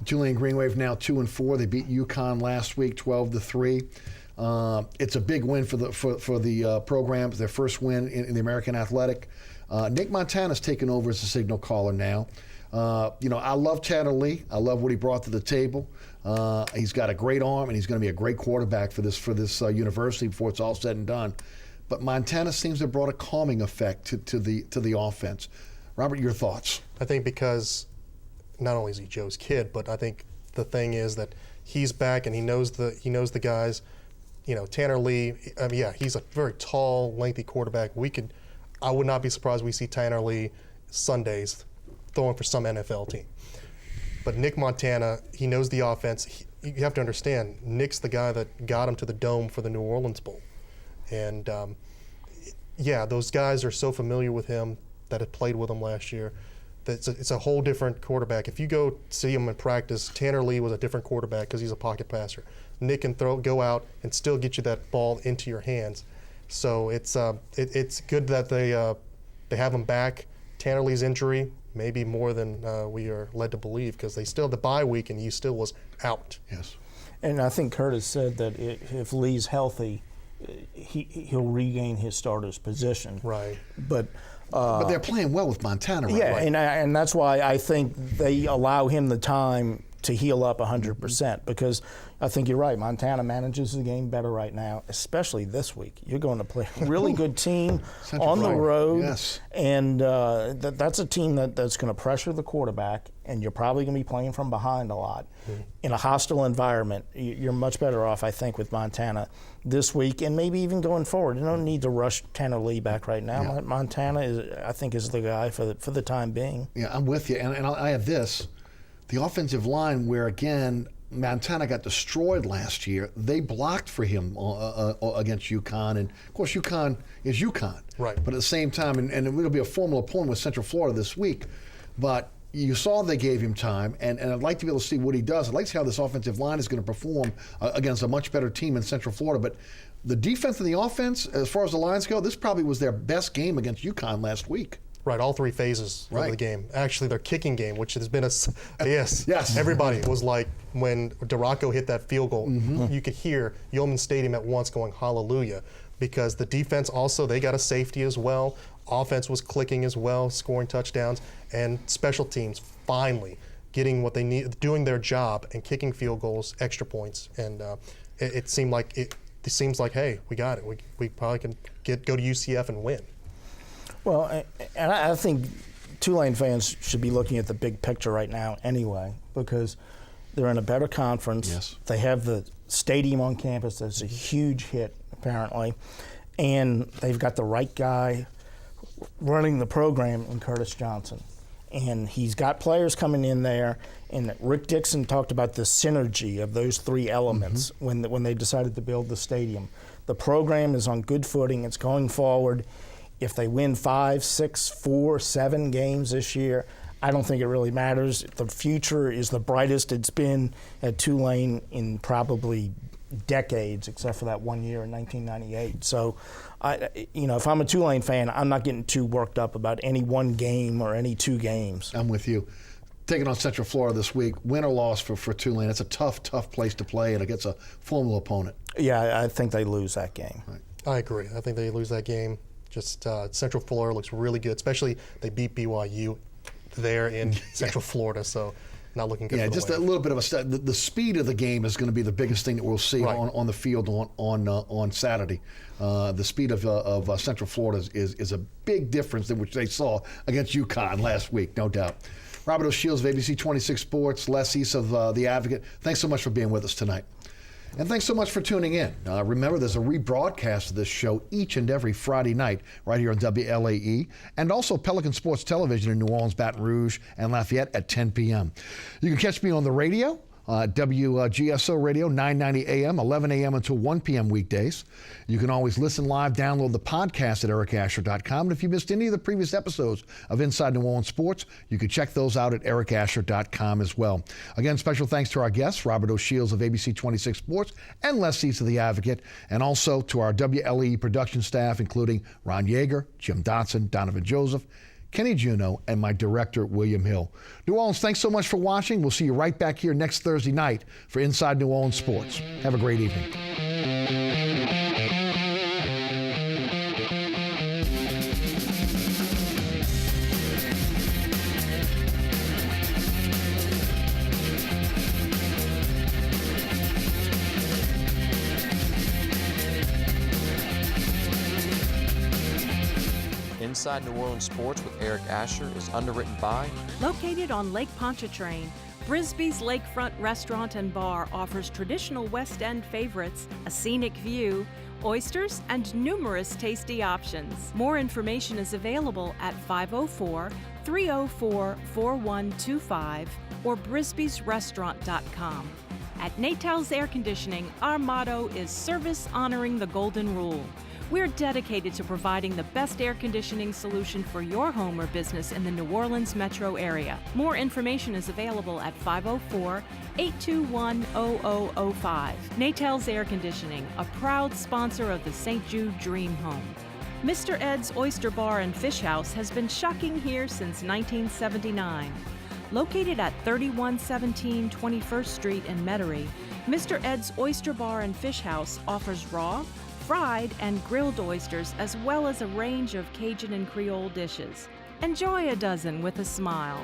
Julian Green Wave now 2-4. They beat UConn last week, 12-3. It's a big win for the program. Their first win in the American Athletic. Nick Montana's taken over as a signal caller now. I love Tanner Lee. I love what he brought to the table. He's got a great arm, and he's going to be a great quarterback for this university before it's all said and done. But Montana seems to have brought a calming effect to the offense. Robert, your thoughts? I think because not only is he Joe's kid, but I think the thing is that he's back and he knows the guys. Tanner Lee. He's a very tall, lengthy quarterback. I would not be surprised we see Tanner Lee Sundays throwing for some NFL team. But Nick Montana, he knows the offense. You have to understand, Nick's the guy that got him to the Dome for the New Orleans Bowl. And, those guys are so familiar with him that had played with him last year. It's a whole different quarterback. If you go see him in practice, Tanner Lee was a different quarterback because he's a pocket passer. Nick can go out and still get you that ball into your hands. So it's good that they have him back. Tanner Lee's injury, maybe more than we are led to believe, because they still had the bye week and he still was out. Yes. And I think Curtis said that if Lee's healthy, he'll regain his starter's position. Right. But they're playing well with Montana right yeah, now. and that's why I think they allow him the time to heal up 100%, because I think you're right. Montana manages the game better right now, especially this week. You're going to play a really good team on the road, yes. and that's a team that's going to pressure the quarterback, and you're probably going to be playing from behind a lot. In a hostile environment, you're much better off, I think, with Montana this week, and maybe even going forward. You don't need to rush Tanner Lee back right now. Yeah. Montana, I think, is the guy for the time being. Yeah, I'm with you. And I have this. The offensive line, where, again, Montana got destroyed last year, they blocked for him against UConn. And, of course, UConn is UConn. Right. But at the same time, and it'll be a formal opponent with Central Florida this week, but you saw they gave him time, and I'd like to be able to see what he does. I'd like to see how this offensive line is going to perform against a much better team in Central Florida. But the defense and the offense, as far as the Lions go, this probably was their best game against UConn last week. Right, all three phases of the game. Actually, their kicking game, which has been yes. Everybody was like, when Duraco hit that field goal, you could hear Yeoman Stadium at once going hallelujah, because the defense also, they got a safety as well. Offense was clicking as well, scoring touchdowns, and special teams finally getting what they need, doing their job and kicking field goals, extra points, and it seemed like hey, we got it. We probably can go to UCF and win. Well, and I think Tulane fans should be looking at the big picture right now anyway, because they're in a better conference. Yes. They have the stadium on campus that's a huge hit, apparently, and they've got the right guy running the program in Curtis Johnson. And he's got players coming in there, and Rick Dixon talked about the synergy of those three elements when they decided to build the stadium. The program is on good footing. It's going forward. If they win 5, 6, 4, 7 games this year, I don't think it really matters. The future is the brightest it's been at Tulane in probably decades, except for that 1 year in 1998. So, if I'm a Tulane fan, I'm not getting too worked up about any one game or any 2 games. I'm with you. Taking on Central Florida this week, win or loss for Tulane. It's a tough place to play, and against a formal opponent. Yeah, I think they lose that game. Right. I agree. I think they lose that game. Just Central Florida looks really good, especially they beat BYU there in Central Florida, so not looking good. Yeah, for the just win. a little bit of the speed of the game is going to be the biggest thing that we'll see on the field on Saturday. The speed of Central Florida is a big difference than which they saw against UConn last week, no doubt. Robert O'Shields of ABC 26 Sports, Les East of The Advocate, thanks so much for being with us tonight. And thanks so much for tuning in. Remember, there's a rebroadcast of this show each and every Friday night right here on WLAE, and also Pelican Sports Television in New Orleans, Baton Rouge, and Lafayette at 10 p.m. You can catch me on the radio, WGSO Radio, 990 a.m., 11 a.m. until 1 p.m. weekdays. You can always listen live, download the podcast at ericasher.com. And if you missed any of the previous episodes of Inside New Orleans Sports, you can check those out at ericasher.com as well. Again, special thanks to our guests, Robert O'Shields of ABC 26 Sports and Les East of The Advocate, and also to our WLE production staff, including Ron Yeager, Jim Dotson, Donovan Joseph, Kenny Juno, and my director, William Hill. New Orleans, thanks so much for watching. We'll see you right back here next Thursday night for Inside New Orleans Sports. Have a great evening. Inside New Orleans Sports with Eric Asher is underwritten by Located on Lake Pontchartrain, Brisby's Lakefront Restaurant and Bar offers traditional West End favorites, a scenic view, oysters, and numerous tasty options. More information is available at 504-304-4125 or brisbysrestaurant.com. At Natal's Air Conditioning, our motto is service honoring the golden rule. We're dedicated to providing the best air conditioning solution for your home or business in the New Orleans metro area. More information is available at 504-821-0005. Natels Air Conditioning, a proud sponsor of the St. Jude Dream Home. Mr. Ed's Oyster Bar and Fish House has been shucking here since 1979. Located at 3117 21st Street in Metairie, Mr. Ed's Oyster Bar and Fish House offers raw, fried, and grilled oysters, as well as a range of Cajun and Creole dishes. Enjoy a dozen with a smile.